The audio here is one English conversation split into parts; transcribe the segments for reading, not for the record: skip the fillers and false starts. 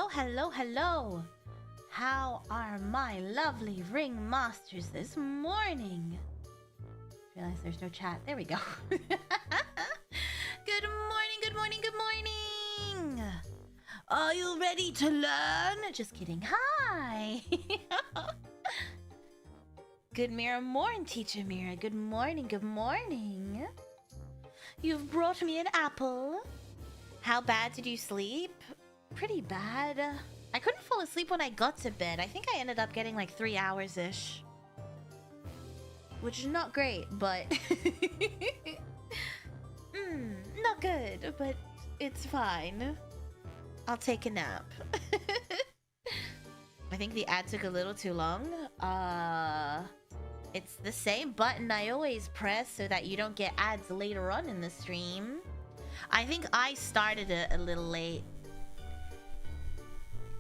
hello. How are my lovely ring masters this morning? Realize there's no chat. There we go. Good morning. Are you ready to learn? Just kidding. Hi. Good morning, Teacher Mira. Good morning. You've brought me an apple. How bad did you sleep? Pretty bad. I couldn't fall asleep when I got to bed. I think I ended up getting like 3 hours-ish. Which is not great, but... not good, but it's fine. I'll take a nap. I think the ad took a little too long. It's the same button I always press so that you don't get ads later on in the stream. I think I started it a little late.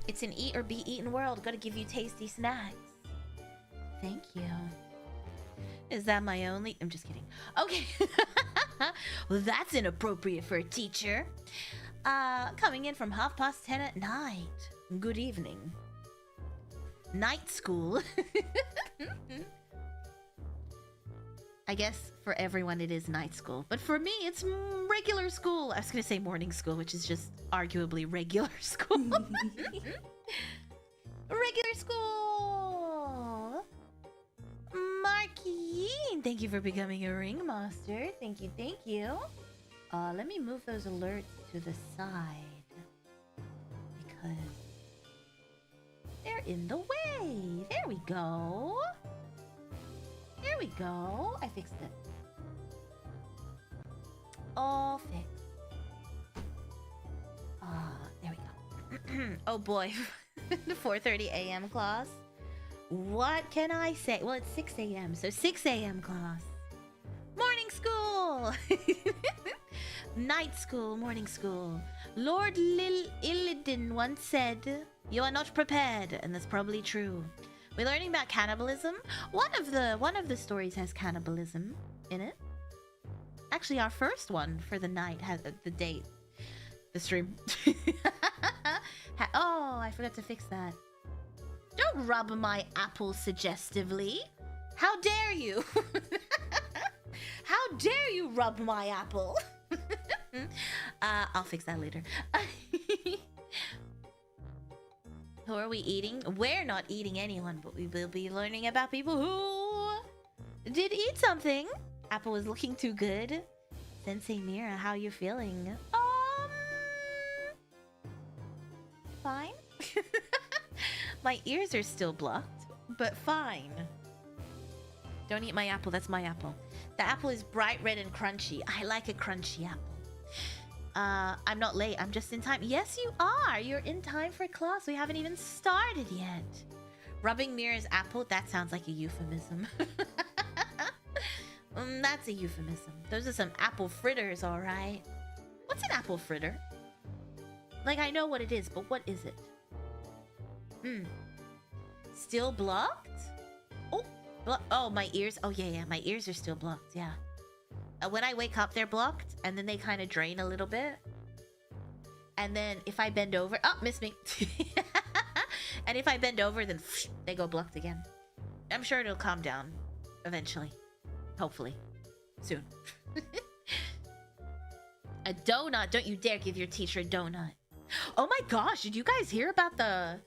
It's an eat or be eaten world. Gotta give you tasty snacks. Thank you. Is that my only... I'm just kidding. Okay. Well, that's inappropriate for a teacher. Coming in from 10:30 at night. Good evening. Night school. I guess for everyone it is night school. But for me, it's regular school. I was going to say morning school, which is just arguably regular school. Regular school. Marquine, thank you for becoming a ringmaster. Thank you. Let me move those alerts to the side. Because they're in the way. There we go. I fixed it. All fixed. There we go. Oh boy. 4:30 a.m. class. What can I say? Well, it's 6 a.m. So 6 a.m. class. Morning school. Night school, morning school. Lord Illidan once said, "You are not prepared," and that's probably true. We're learning about cannibalism. One of the stories has cannibalism in it. Actually, our first one for the night has the stream. Oh, I forgot to fix that. Don't rub my apple suggestively. How dare you? How dare you rub my apple? I'll fix that later. Who are we eating? We're not eating anyone, but we will be learning about people who did eat something. Apple is looking too good. Sensei Mira, how you feeling? Fine. My ears are still blocked, but fine. Don't eat my apple, that's my apple. The apple is bright red and crunchy. I like a crunchy apple. I'm not late, I'm just in time. Yes, you are. You're in time for class. We haven't even started yet. Rubbing Mira's apple? That sounds like a euphemism. That's a euphemism. Those are some apple fritters, all right. What's an apple fritter? Like, I know what it is, but what is it? Still blocked? Oh, my ears. Oh, yeah. My ears are still blocked, yeah. When I wake up, they're blocked, and then they kind of drain a little bit. And then if I bend over... Oh, missed me. And if I bend over, then they go blocked again. I'm sure it'll calm down eventually. Hopefully. Soon. A donut. Don't you dare give your teacher a donut. Oh my gosh, did you guys hear about the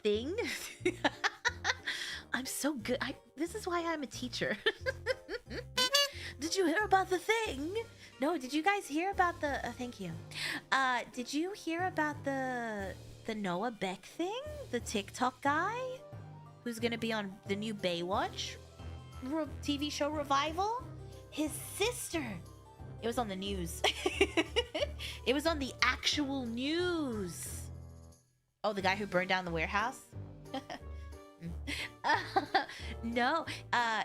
thing? I'm so good. This is why I'm a teacher. Did you hear about the thing? No, did you guys hear about the... thank you. Did you hear about the Noah Beck thing? The TikTok guy? Who's gonna be on the new Baywatch TV show revival? His sister. It was on the news. It was on the actual news. Oh, the guy who burned down the warehouse? No,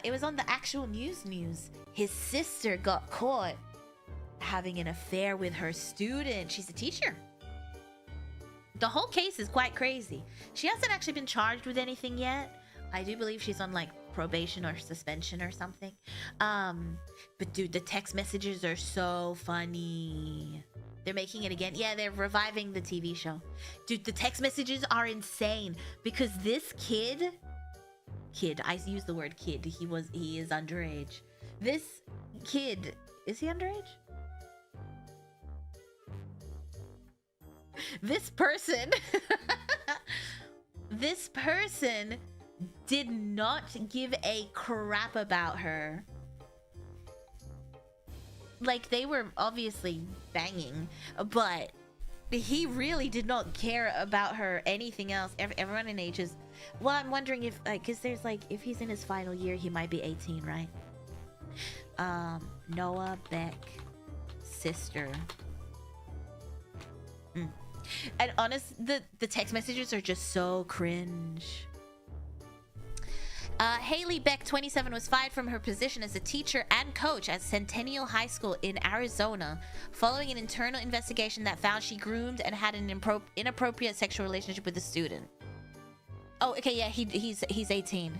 it was on the actual news. His sister got caught having an affair with her student. She's a teacher. The whole case is quite crazy. She hasn't actually been charged with anything yet. I do believe she's on like probation or suspension or something. But dude, the text messages are so funny. They're making it again. Yeah, they're reviving the TV show. Dude, the text messages are insane because this kid, I use the word kid. He is underage. This kid, is he underage? This person did not give a crap about her. Like, they were obviously banging, but he really did not care about her, anything else. Everyone in age is... Well, I'm wondering if, like, because there's, like, if he's in his final year, he might be 18, right? Noah, Beck, sister. And honest, the text messages are just so cringe. Haley Beck, 27, was fired from her position as a teacher and coach at Centennial High School in Arizona following an internal investigation that found she groomed and had an inappropriate sexual relationship with a student. Oh, okay, yeah, he's 18.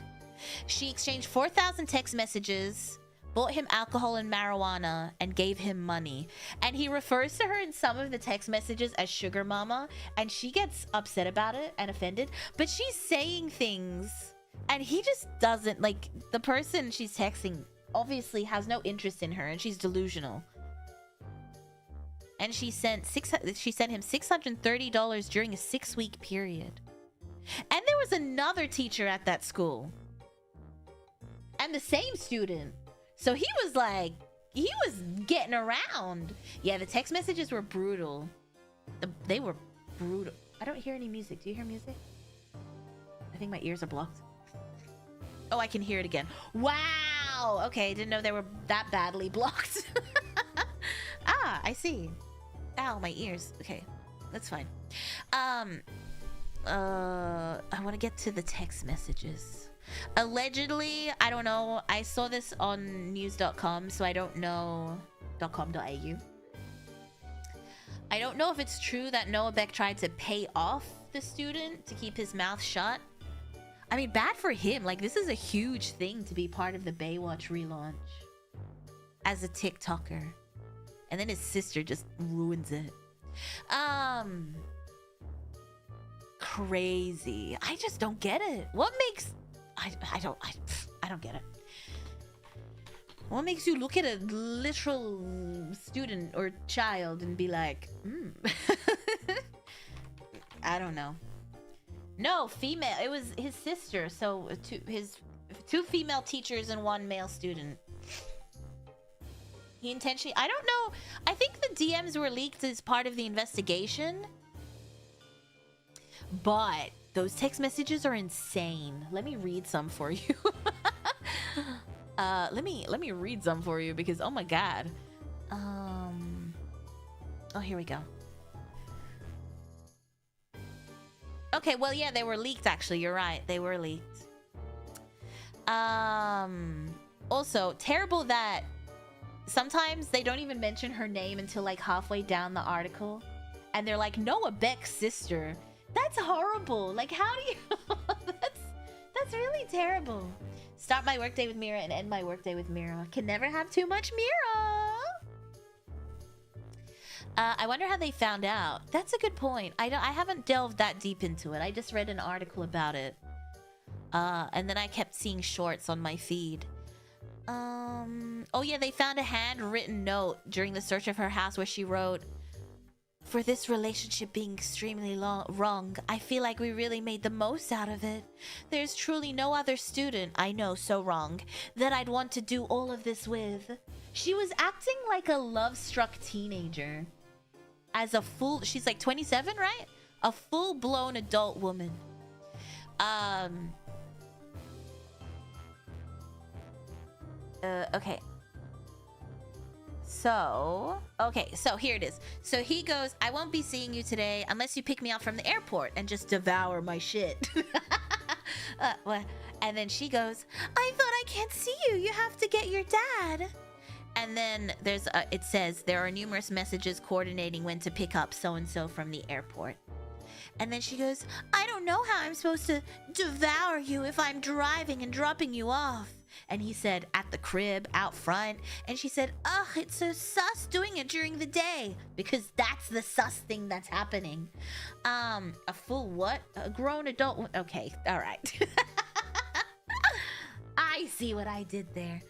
She exchanged 4,000 text messages, bought him alcohol and marijuana, and gave him money. And he refers to her in some of the text messages as sugar mama, and she gets upset about it and offended, but she's saying things... And he just doesn't, like, the person she's texting obviously has no interest in her, and she's delusional. And she sent him $630 during a 6-week period. And there was another teacher at that school. And the same student. So he was like, he was getting around. Yeah, the text messages were brutal. They were brutal. I don't hear any music. Do you hear music? I think my ears are blocked. Oh, I can hear it again. Wow! Okay, didn't know they were that badly blocked. Ah, I see. Ow, my ears. Okay, that's fine. I want to get to the text messages. Allegedly, I don't know. I saw this on news.com, so I don't know. .com.au. I don't know if it's true that Noah Beck tried to pay off the student to keep his mouth shut. I mean, bad for him. Like, this is a huge thing to be part of the Baywatch relaunch as a TikToker. And then his sister just ruins it. Crazy. I just don't get it. What makes... I don't get it. What makes you look at a literal student or child and be like, I don't know. No, female. It was his sister. So two female teachers and one male student. He intentionally... I don't know. I think the DMs were leaked as part of the investigation. But those text messages are insane. Let me read some for you. Let me read some for you because, oh my god. Oh, here we go. Okay, well, yeah, they were leaked, actually. You're right. They were leaked. Also, terrible that sometimes they don't even mention her name until, like, halfway down the article. And they're like, Noah Beck's sister. That's horrible. Like, how do you... That's really terrible. Start my workday with Mira and end my workday with Mira. Can never have too much Mira. I wonder how they found out. That's a good point. I haven't delved that deep into it. I just read an article about it. And then I kept seeing shorts on my feed. Oh yeah, they found a handwritten note during the search of her house where she wrote, "For this relationship being extremely wrong, I feel like we really made the most out of it. There's truly no other student I know so wrong that I'd want to do all of this with." She was acting like a love-struck teenager. As a full... She's like 27, right? A full-blown adult woman. Okay. So... Okay, so here it is. So he goes, "I won't be seeing you today unless you pick me up from the airport and just devour my shit." And then she goes, "I thought I can't see you. You have to get your dad." And then there's it says there are numerous messages coordinating when to pick up so-and-so from the airport. And then she goes, "I don't know how I'm supposed to devour you if I'm driving and dropping you off. And he said, at the crib, out front. And she said, ugh, it's so sus doing it during the day. Because that's the sus thing that's happening. A full what? A grown adult? Okay, all right. I see what I did there.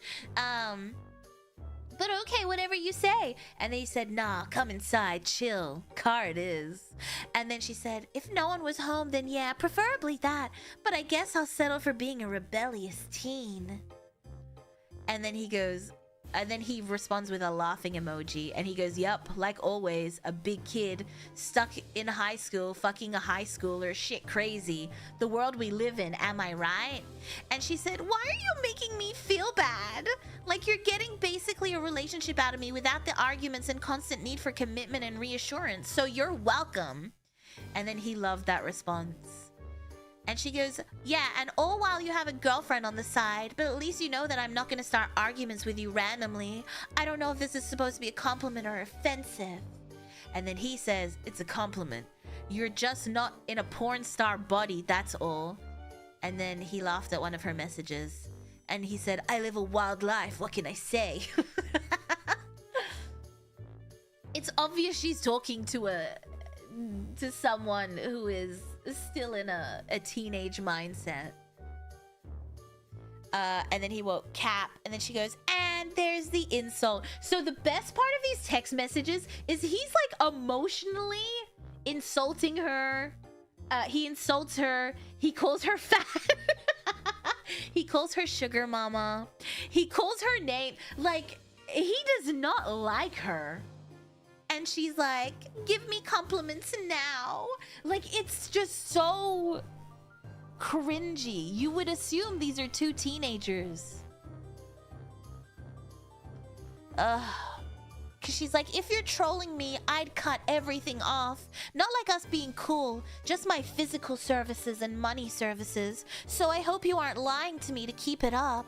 But okay, whatever you say. And then he said, nah, come inside, chill. Car it is. And then she said, if no one was home, then yeah, preferably that. But I guess I'll settle for being a rebellious teen. And then he goes, and then he responds with a laughing emoji. And he goes, yup, like always, a big kid stuck in high school, fucking a high schooler, shit crazy. The world we live in, am I right? And she said, why are you making me feel bad? Like you're getting basically a relationship out of me without the arguments and constant need for commitment and reassurance. So you're welcome. And then he loved that response. And she goes, yeah, and all while you have a girlfriend on the side, but at least you know that I'm not going to start arguments with you randomly. I don't know if this is supposed to be a compliment or offensive. And then he says, it's a compliment. You're just not in a porn star body, that's all. And then he laughed at one of her messages. And he said, I live a wild life, what can I say? It's obvious she's talking to someone who is still in a teenage mindset. And then he wrote cap, and then she goes, and there's the insult. So the best part of these text messages is he's like emotionally insulting her. He insults her. He calls her fat. He calls her sugar mama. He calls her name. Like, he does not like her. And she's like, give me compliments now. Like, it's just so cringy. You would assume these are two teenagers. Cause she's like, if you're trolling me, I'd cut everything off. Not like us being cool, just my physical services and money services. So I hope you aren't lying to me to keep it up.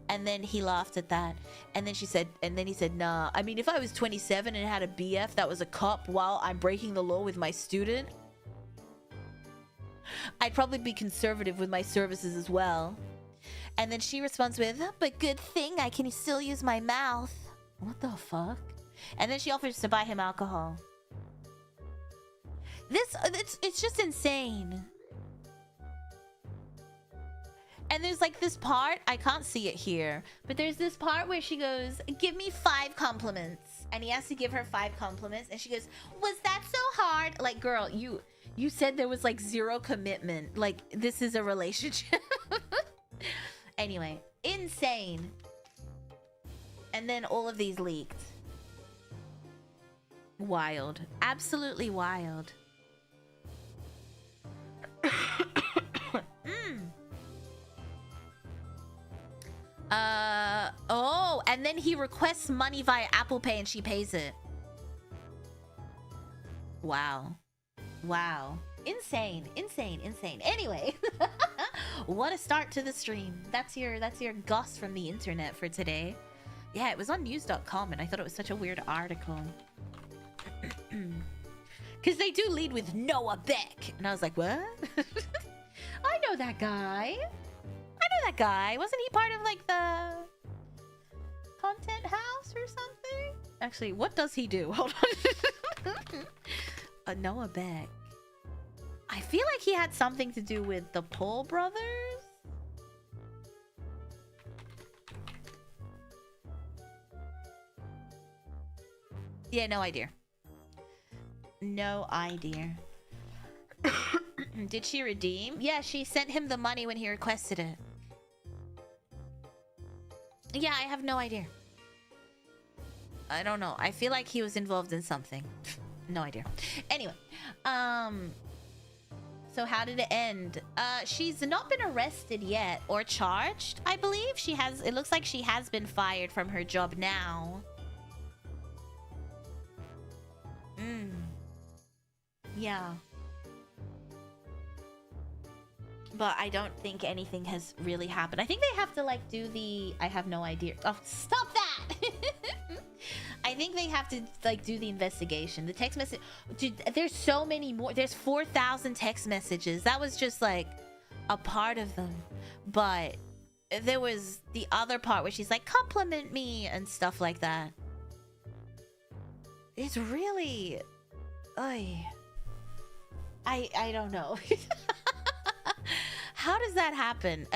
And then he laughed at that. And then she said, and then he said, nah, I mean, if I was 27 and had a BF that was a cop while I'm breaking the law with my student, I'd probably be conservative with my services as well. And then she responds with, but good thing I can still use my mouth. What the fuck? And then she offers to buy him alcohol. It's just insane. And there's like this part, I can't see it here, but there's this part where she goes, give me 5 compliments. And he has to give her 5 compliments. And she goes, was that so hard? Like, girl, you said there was like 0 commitment. Like, this is a relationship. Anyway, insane. And then all of these leaked. Wild. Absolutely wild. Oh, and then he requests money via Apple Pay and she pays it. Wow. Wow. Insane, insane, insane. Anyway, what a start to the stream. That's your goss from the internet for today. Yeah, it was on news.com and I thought it was such a weird article. Because they do lead with Noah Beck. And I was like, what? I know that guy. That guy, wasn't he part of like the content house or something? Actually, what does he do? Hold on. Noah Beck. I feel like he had something to do with the Paul brothers. Yeah, no idea. No idea. Did she redeem? Yeah, she sent him the money when he requested it. Yeah, I have no idea. I don't know. I feel like he was involved in something. No idea. Anyway, so how did it end? She's not been arrested yet or charged, I believe. She has, it looks like she has been fired from her job now. Yeah. But I don't think anything has really happened. I think they have to like do the... I have no idea. Oh, stop that! I think they have to like do the investigation. The text message... Dude, there's so many more. There's 4,000 text messages. That was just like a part of them. But there was the other part where she's like, compliment me and stuff like that. It's really... I don't know. How does that happen?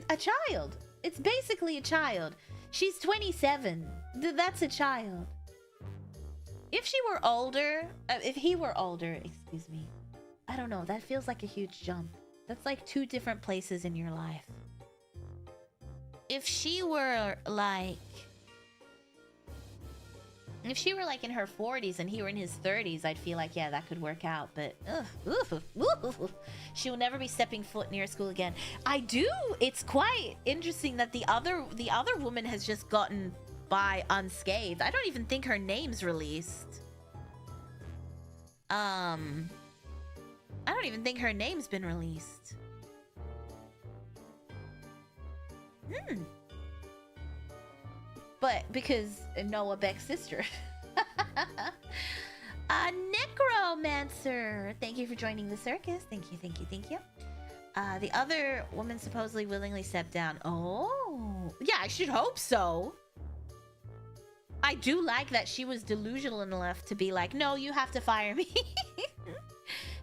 A child. It's basically a child. She's 27. That's a child. If she were older, if he were older, excuse me. I don't know. That feels like a huge jump. That's like 2 different places in your life. If she were like... If she were like in her 40s and he were in his 30s, I'd feel like, yeah, that could work out. But, she will never be stepping foot near school again. I do. It's quite interesting that the other woman has just gotten by unscathed. I don't even think her name's released. I don't even think her name's been released. But because Noah Beck's sister. Necromancer, thank you for joining the circus. Thank you. The other woman supposedly willingly stepped down. Oh, yeah, I should hope so. I do like that she was delusional enough to be like, no, you have to fire me.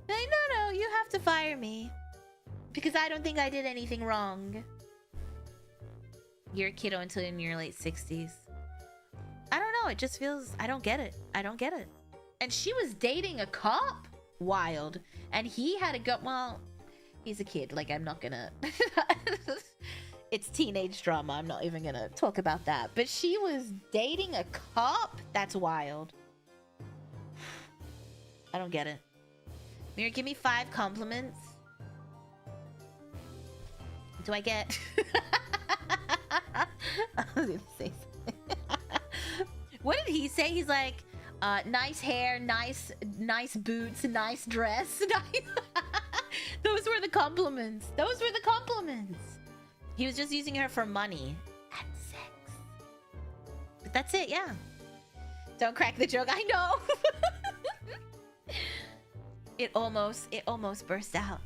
Like, no, you have to fire me. Because I don't think I did anything wrong. You're a kiddo until in your late 60s. I don't know. It just feels... I don't get it. And she was dating a cop? Wild. And he had a go... Well, he's a kid. Like, I'm not gonna... It's teenage drama. I'm not even gonna talk about that. But she was dating a cop? That's wild. I don't get it. Mira, give me 5 compliments. Do I get... I was gonna say something. What did he say? He's like, nice hair, nice boots, nice dress. Those were the compliments. He was just using her for money and sex. But that's it, yeah. Don't crack the joke. I know. It almost burst out.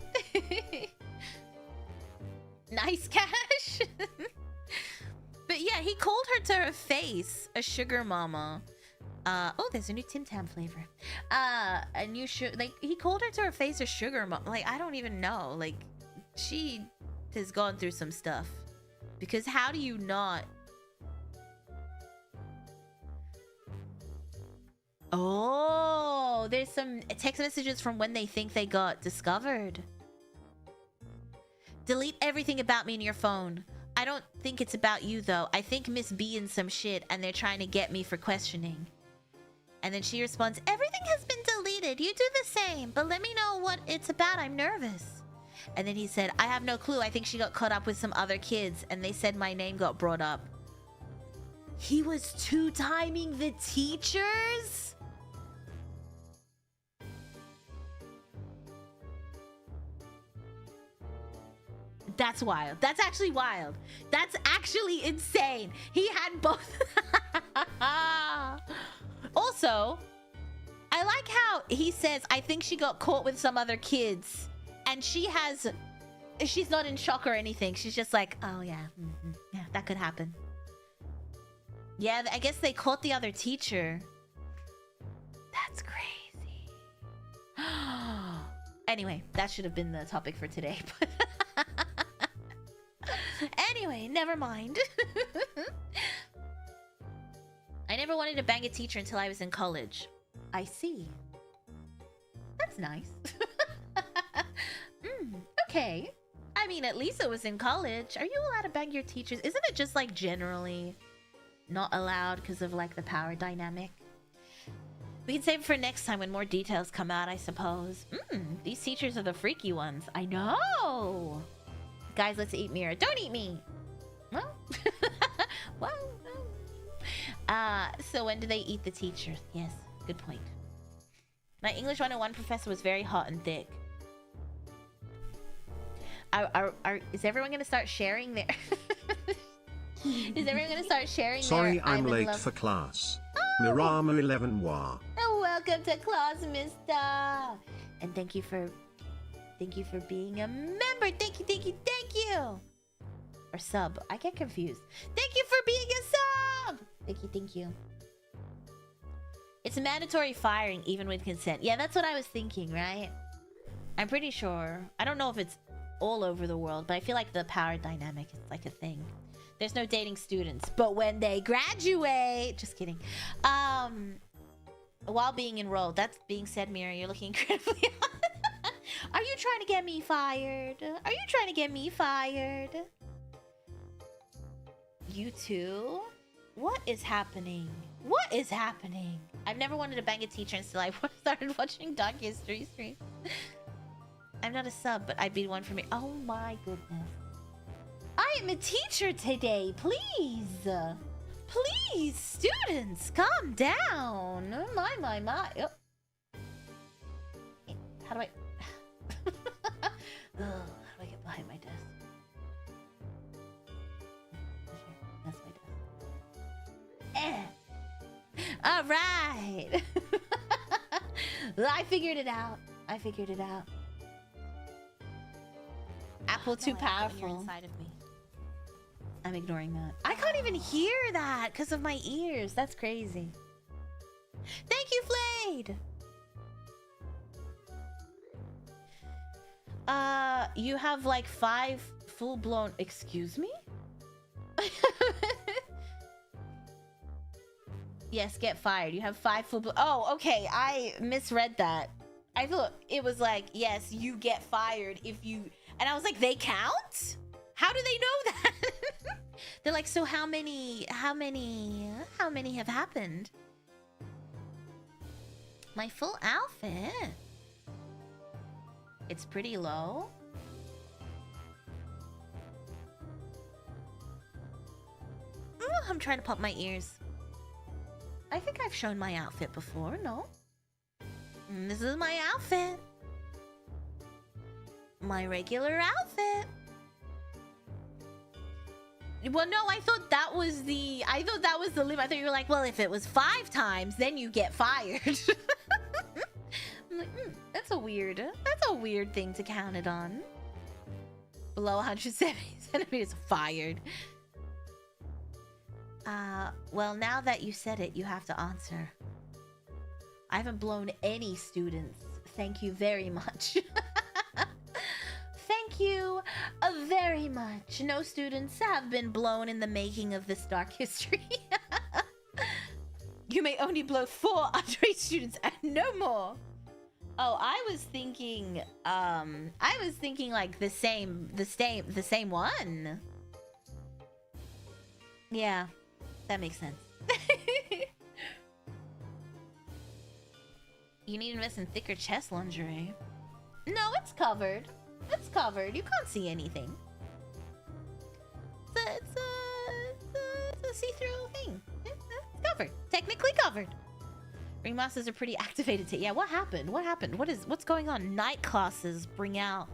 Nice cash. But yeah, he called her to her face a sugar mama. Oh, there's a new Tim Tam flavor. A new like he called her to her face a sugar mama. Like, I don't even know. Like, she has gone through some stuff. Because how do you not? Oh, there's some text messages from when they think they got discovered. Delete everything about me in your phone. I don't think it's about you, though. I think Miss B in some shit, and they're trying to get me for questioning. And then she responds, everything has been deleted. You do the same, but let me know what it's about. I'm nervous. And then he said, I have no clue. I think she got caught up with some other kids, and they said my name got brought up. He was two-timing the teachers? That's wild. That's actually wild. That's actually insane. He had both. Also, I like how he says, I think she got caught with some other kids. And she's not in shock or anything. She's just like, oh yeah, yeah, that could happen. Yeah, I guess they caught the other teacher. That's crazy. Anyway, that should have been the topic for today. But anyway, never mind. I never wanted to bang a teacher until I was in college. I see. That's nice. Okay. I mean, at least it was in college. Are you allowed to bang your teachers? Isn't it just like generally not allowed because of like the power dynamic? We can save it for next time when more details come out, I suppose. These teachers are the freaky ones. I know. Guys, let's eat Mira. Don't eat me. Well, so when do they eat the teacher? Yes, good point. My English 101 professor was very hot and thick. Is everyone gonna start sharing their... Is everyone gonna start sharing Sorry, their... I'm late for class. Mirama 11 wa. Oh, welcome to class, mister. And thank you for being a member. Thank you. or sub. I get confused. Thank you for being a sub! Thank you. It's a mandatory firing even with consent. Yeah, that's what I was thinking, right? I'm pretty sure. I don't know if it's all over the world, but I feel like the power dynamic is like a thing. There's no dating students, but when they graduate... Just kidding. While being enrolled. That's being said, Mira, you're looking incredibly hot. Are you trying to get me fired? Are you trying to get me fired? You too? What is happening? What is happening? I've never wanted to bang a teacher until I started watching Dark History streams. I'm not a sub, but I'd be one for me. Oh my goodness. I am a teacher today, please. Please, students, calm down. My. Oh. How do I... How do I get behind my desk? That's my desk. All right. I figured it out. Apple too powerful. Inside of me. I'm ignoring that. I can't even hear that because of my ears. That's crazy. Thank you, Flade. You have like 5 full-blown... Excuse me? Yes, get fired. You have 5 full-blown... Oh, okay. I misread that. I thought it was like, yes, you get fired if you... And I was like, they count? How do they know that? They're like, so how many have happened? My full outfit. It's pretty low. Ooh, I'm trying to pop my ears. I think I've shown my outfit before, no? This is my outfit. My regular outfit. Well, no, I thought that was the limit. I thought you were like, well, if it was 5 times, then you get fired. I'm like, that's a weird thing to count it on. Below 170 centimeters, fired. Well, now that you said it, you have to answer. I haven't blown any students. Thank you very much. Thank you very much. No students have been blown in the making of this dark history. You may only blow 4 underage students and no more. Oh, I was thinking like the same one. Yeah, that makes sense. You need to invest in thicker chest lingerie. No, it's covered. It's covered. You can't see anything. It's a see-through thing. It's covered. Technically covered. Ringmasters are pretty activated today. Yeah, what happened? What happened? What's going on? Night classes bring out.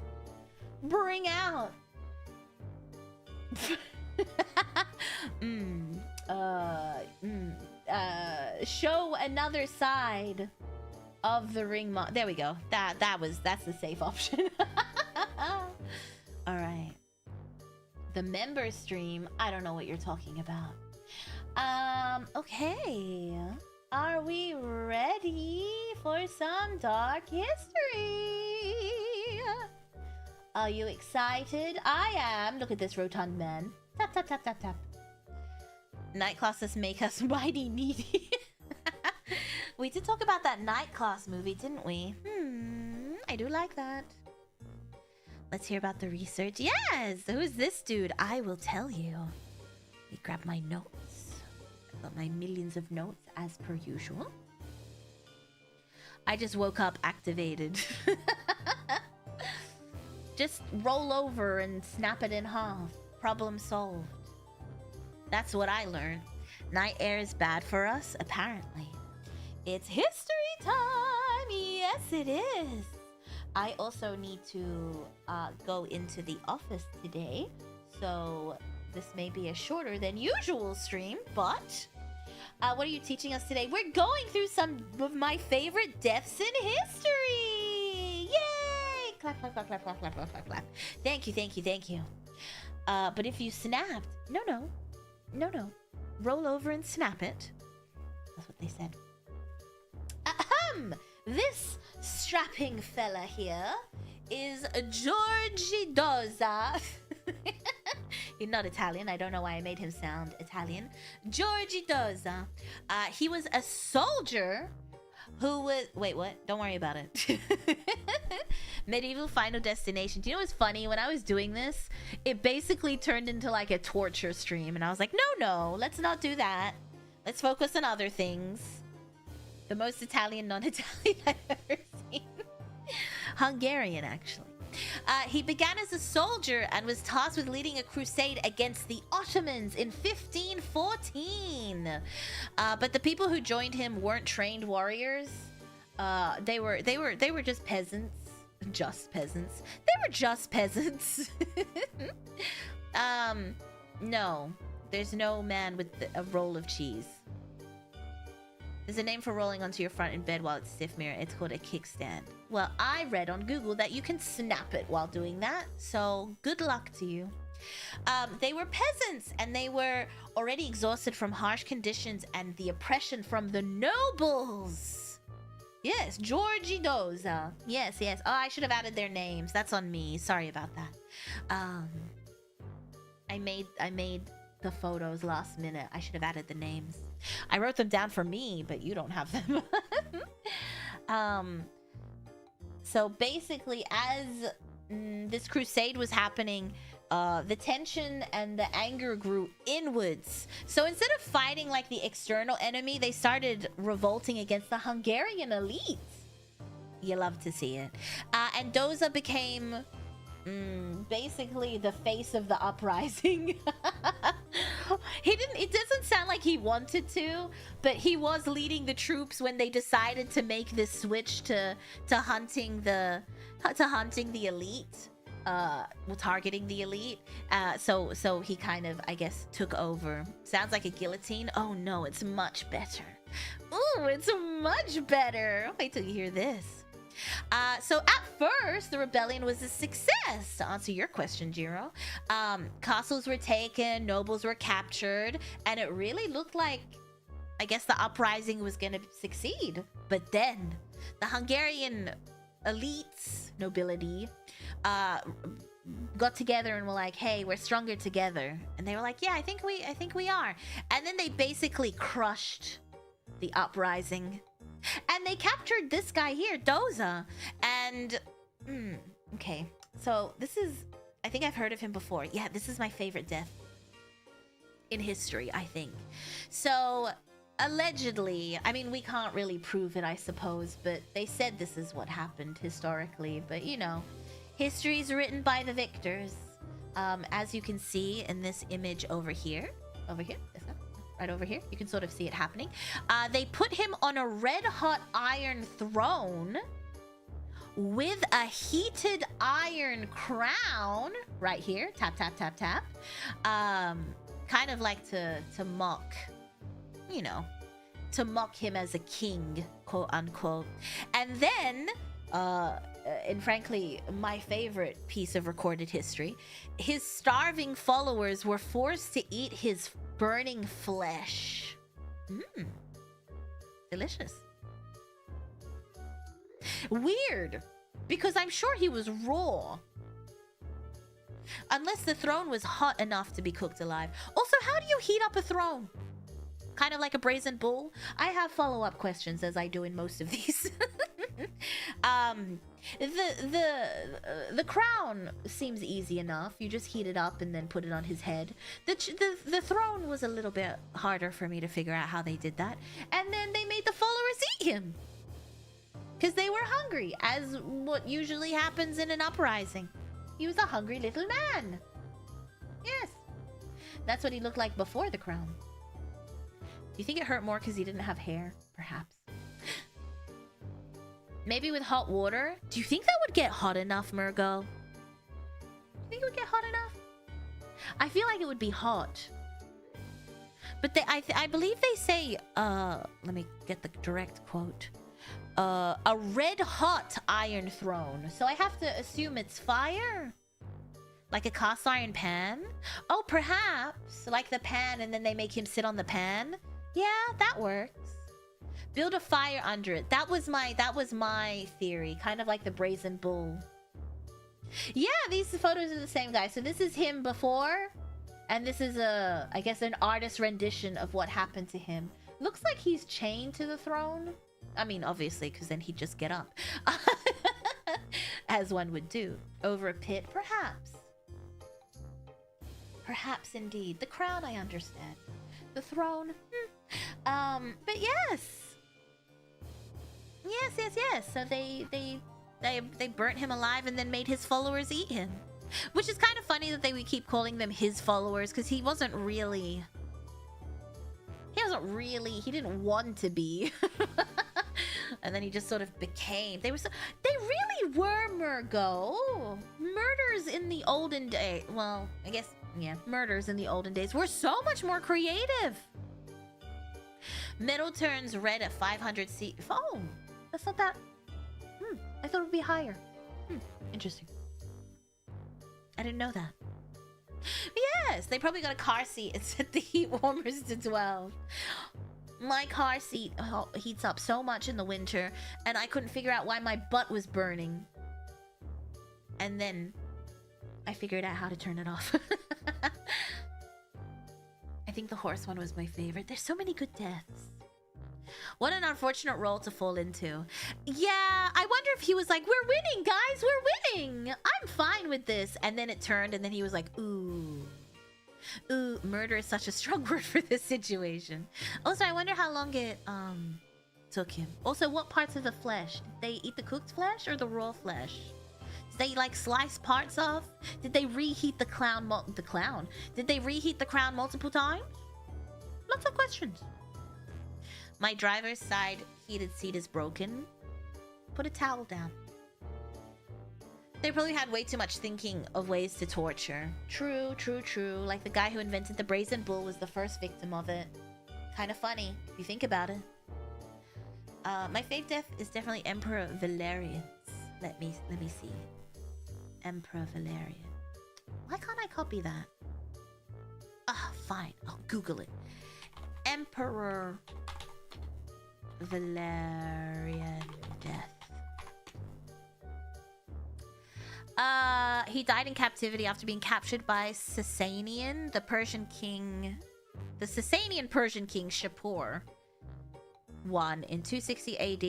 Show another side of the ring. There we go. That's the safe option. All right. The member stream. I don't know what you're talking about. Okay. Are we ready for some dark history? Are you excited? I am. Look at this rotund man. Tap, tap, tap, tap, tap. Night classes make us mighty needy. We did talk about that night class movie, didn't we? I do like that. Let's hear about the research. Yes! Who's this dude? I will tell you. Let me grab my notes. I've got my millions of notes as per usual. I just woke up activated. Just roll over and snap it in half. Problem solved. That's what I learned. Night air is bad for us, apparently. It's history time! Yes, it is! I also need to go into the office today, so this may be a shorter than usual stream, but what are you teaching us today? We're going through some of my favorite deaths in history! Yay! Clap, clap, clap, clap, clap, clap, clap, clap, clap. Thank you, thank you, thank you. But if you snapped, no. Roll over and snap it. That's what they said. Ahem! This strapping fella here is Giorgi Doza. You're not Italian. I don't know why I made him sound Italian. Giorgi Doza. He was a soldier who was... Wait, what? Don't worry about it. Medieval Final Destination. Do you know what's funny? When I was doing this, it basically turned into like a torture stream. And I was like, no, let's not do that. Let's focus on other things. The most Italian non-Italian I've ever seen. Hungarian, actually. He began as a soldier and was tasked with leading a crusade against the Ottomans in 1514. But the people who joined him weren't trained warriors. They were just peasants. Just peasants. They were just peasants. No. There's no man with a roll of cheese. There's a name for rolling onto your front in bed while it's stiff, Mira. It's called a kickstand. Well, I read on Google that you can snap it while doing that. So good luck to you. They were peasants and they were already exhausted from harsh conditions and the oppression from the nobles. Yes, Giorgi Doza. Yes. Oh, I should have added their names. That's on me. Sorry about that. I made the photos last minute. I should have added the names. I wrote them down for me, but you don't have them. So basically, as this crusade was happening, the tension and the anger grew inwards. So instead of fighting like the external enemy, they started revolting against the Hungarian elite. You love to see it. And Doza became basically the face of the uprising. It doesn't sound like he wanted to, but he was leading the troops when they decided to make this switch to hunting the elite, targeting the elite. So he kind of, I guess, took over. Sounds like a guillotine. Oh no, it's much better. Ooh, it's much better. Wait till you hear this. So at first, the rebellion was a success. To answer your question, Jiro, castles were taken, nobles were captured, and it really looked like, I guess, the uprising was going to succeed. But then, the Hungarian elites, nobility, got together and were like, "Hey, we're stronger together." And they were like, "Yeah, I think we are." And then they basically crushed the uprising. And they captured this guy here, Doza. And, okay. So this is, I think I've heard of him before. Yeah, this is my favorite death in history, I think. So, allegedly, I mean, we can't really prove it, I suppose, but they said this is what happened historically. But, you know, history is written by the victors. As you can see in this image over here, this one. Right over here, you can sort of see it happening. They put him on a red-hot iron throne with a heated iron crown right here. Tap, tap, tap, tap. Kind of like to mock, you know, to mock him as a king, quote unquote. And then, and frankly, my favorite piece of recorded history, his starving followers were forced to eat his burning flesh. Delicious. Weird, because I'm sure he was raw. Unless the throne was hot enough to be cooked alive. Also, how do you heat up a throne? Kind of like a brazen bull? I have follow-up questions, as I do in most of these. The crown seems easy enough. You just heat it up and then put it on his head. The throne was a little bit harder for me to figure out how they did that. And then they made the followers eat him because they were hungry, as what usually happens in an uprising. He was a hungry little man. Yes, that's what he looked like before the crown. Do you think it hurt more because he didn't have hair? Perhaps. Maybe with hot water? Do you think that would get hot enough, Murgo? Do you think it would get hot enough? I feel like it would be hot. But I believe they say, let me get the direct quote. A red hot iron throne. So I have to assume it's fire? Like a cast iron pan? Oh, perhaps. Like the pan and then they make him sit on the pan? Yeah, that works. Build a fire under it. That was my theory. Kind of like the brazen bull. Yeah, these photos are the same guy. So this is him before. And this is I guess an artist rendition of what happened to him. Looks like he's chained to the throne. I mean, obviously, because then he'd just get up. As one would do. Over a pit, perhaps. Perhaps indeed. The crown, I understand. The throne, but yes. Yes. So they burnt him alive and then made his followers eat him. Which is kind of funny that they would keep calling them his followers, because he didn't want to be. And then he just sort of became. They really were murders in the olden days. Well, I guess, yeah, murders in the olden days were so much more creative. Metal turns red at 500 C. Oh, that's not that. I thought it would be higher. Interesting. I didn't know that. But yes, they probably got a car seat and set the heat warmers to 12. My car seat heats up so much in the winter, and I couldn't figure out why my butt was burning. And then I figured out how to turn it off. I think the horse one was my favorite. There's so many good deaths. What an unfortunate role to fall into. Yeah, I wonder if he was like, we're winning, guys, we're winning. I'm fine with this. And then it turned, and then he was like, ooh, murder is such a strong word for this situation. Also, I wonder how long it took him. Also, what parts of the flesh? Did they eat the cooked flesh or the raw flesh? Did they like slice parts off? Did they reheat the crown? Did they reheat the crown multiple times? Lots of questions. My driver's side heated seat is broken. Put a towel down. They probably had way too much thinking of ways to torture. True. Like the guy who invented the brazen bull was the first victim of it. Kind of funny, if you think about it. My fave death is definitely Emperor Valerian's. Let me see. Emperor Valerian. Why can't I copy that? Fine. I'll Google it. Emperor Valerian death. He died in captivity after being captured by Sasanian, the Sasanian Persian king Shapur I in 260 AD.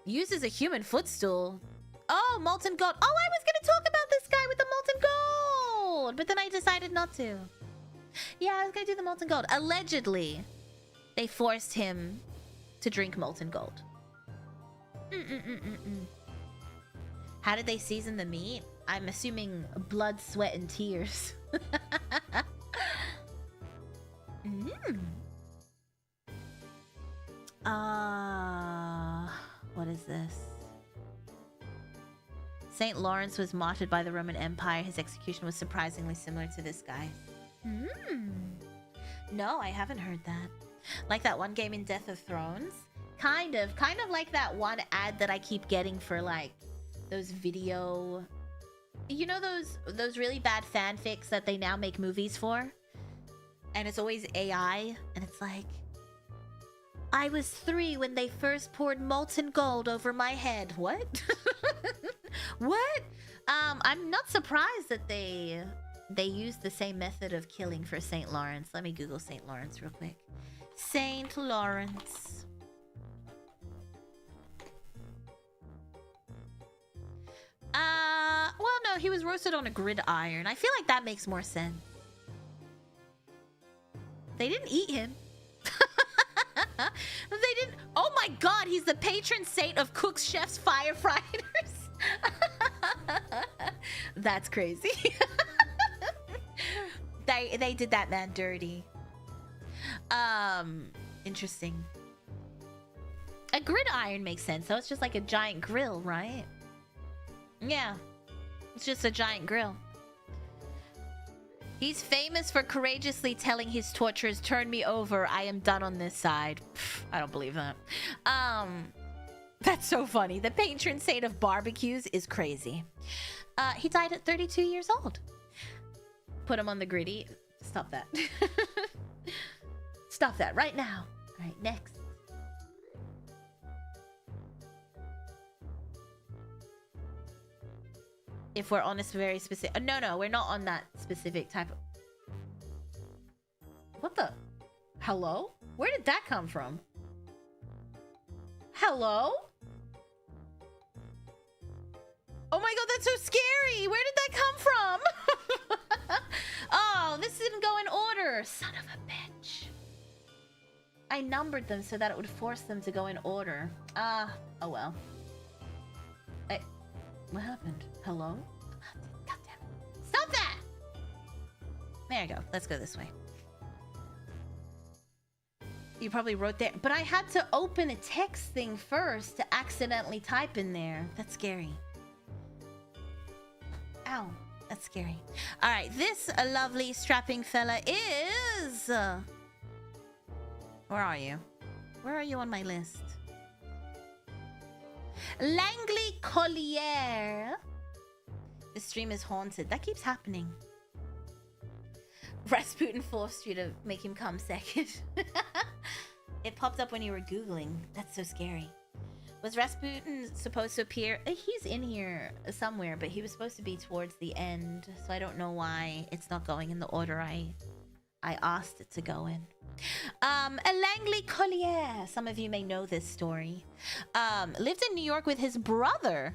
Uses a human footstool. Oh, molten gold. Oh, I was gonna talk about this guy with the molten gold, but then I decided not to. Yeah, I was gonna do the molten gold. Allegedly, they forced him to drink molten gold. How did they season the meat? I'm assuming blood, sweat, and tears. What is this? Saint Lawrence was martyred by the Roman Empire. His execution was surprisingly similar to this guy. No, I haven't heard that. Like that one game in Death of Thrones? Kind of like that one ad that I keep getting for like those video... You know those really bad fanfics that they now make movies for? And it's always AI, and it's like... I was 3 when they first poured molten gold over my head. What? What? I'm not surprised that they used the same method of killing for St. Lawrence. Let me Google St. Lawrence real quick. St. Lawrence. Well, no, he was roasted on a gridiron. I feel like that makes more sense. They didn't eat him. They didn't. Oh my god, he's the patron saint of cooks, chefs, firefighters. That's crazy. They did that man dirty. Interesting. A gridiron makes sense, so it's just like a giant grill, right? Yeah. It's just a giant grill. He's famous for courageously telling his torturers, "Turn me over, I am done on this side." Pff, I don't believe that. That's so funny. The patron saint of barbecues is crazy. He died at 32 years old. Put him on the gritty. Stop that. Stop that right now. All right, next. If we're on a very specific... no, we're not on that specific type of... What the... Hello? Where did that come from? Hello? Oh my god, that's so scary! Where did that come from? Oh, this didn't go in order. Son of a bitch. I numbered them so that it would force them to go in order. Oh well. What happened? Hello? God damn it. Stop that! There you go. Let's go this way. You probably wrote there, but I had to open a text thing first to accidentally type in there. That's scary. Ow, that's scary. All right, this lovely strapping fella is... where are you? Where are you on my list? Langley Collier. The stream is haunted. That keeps happening. Rasputin forced you to make him come second. It popped up when you were Googling. That's so scary. Was Rasputin supposed to appear? He's in here somewhere, but he was supposed to be towards the end. So I don't know why it's not going in the order I asked it to go in. Langley Collier, some of you may know this story, lived in New York with his brother,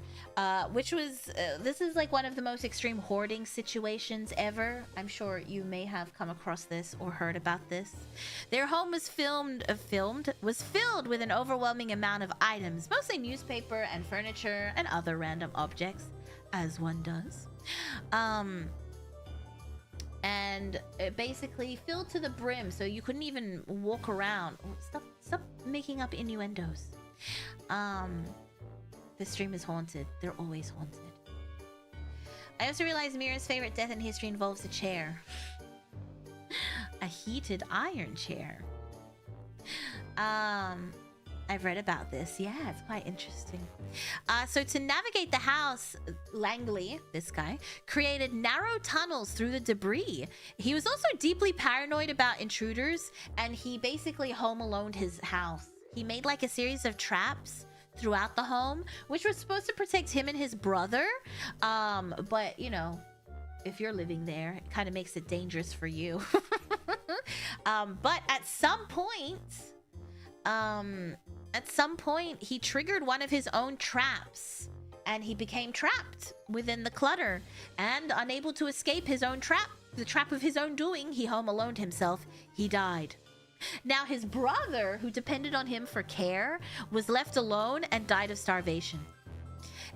which was, this is like one of the most extreme hoarding situations ever. I'm sure you may have come across this or heard about this. Their home was was filled with an overwhelming amount of items, mostly newspaper and furniture and other random objects, as one does. And it basically filled to the brim, so you couldn't even walk around. Stop making up innuendos. The stream is haunted. They're always haunted. I also realized Mira's favorite death in history involves a chair. A heated iron chair. I've read about this. Yeah, it's quite interesting. So to navigate the house, Langley, this guy, created narrow tunnels through the debris. He was also deeply paranoid about intruders, and he basically home aloned his house. He made like a series of traps throughout the home, which was supposed to protect him and his brother. But, you know, if you're living there, it kind of makes it dangerous for you. But at some point, he triggered one of his own traps, and he became trapped within the clutter, and unable to escape his own trap, the trap of his own doing, he home aloned himself. He died. Now his brother, who depended on him for care, was left alone and died of starvation.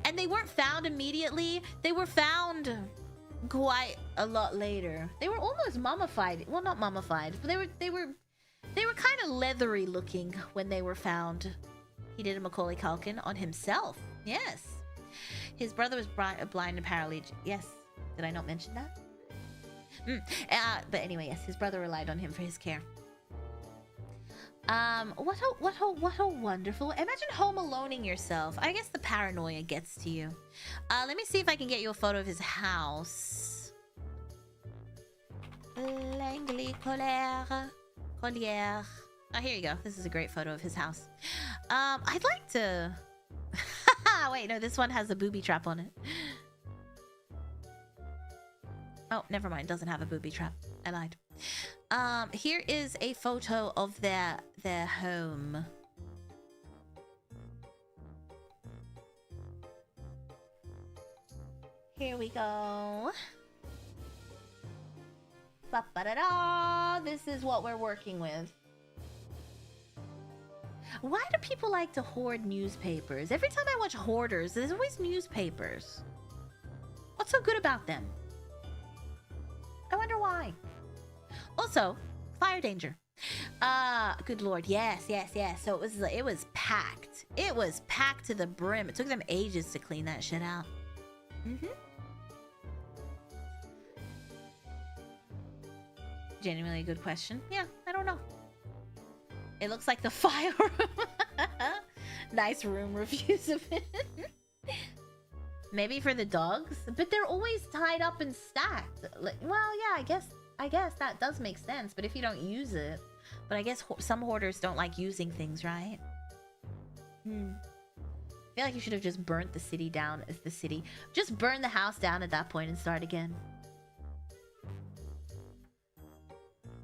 And they weren't found immediately. They were found quite a lot later. They were almost mummified. Well, not mummified, but they were kind of leathery looking when they were found. He did a Macaulay Culkin on himself. Yes. His brother was blind and paraplegic. Yes. Did I not mention that? But anyway, yes, his brother relied on him for his care. What a wonderful... Imagine home aloning yourself. I guess the paranoia gets to you. Let me see if I can get you a photo of his house. Langley Collier. Oh, here you go. This is a great photo of his house. I'd like to... Wait, no, this one has a booby trap on it. Oh, never mind. Doesn't have a booby trap. I lied. Here is a photo of their home. Here we go. Ba-ba-da-da! This is what we're working with. Why do people like to hoard newspapers? Every time I watch Hoarders, there's always newspapers. What's so good about them? I wonder why. Also, fire danger. Good lord, yes. So it was packed. It was packed to the brim. It took them ages to clean that shit out. Genuinely a good question. Yeah, I don't know. It looks like the file room. Nice room reviews of it. Maybe for the dogs, but they're always tied up and stacked. Like, well, yeah, I guess that does make sense. But if you don't use it, but I guess some hoarders don't like using things, right? I feel like you should have just burnt the city down as the city. Just burn the house down at that point and start again.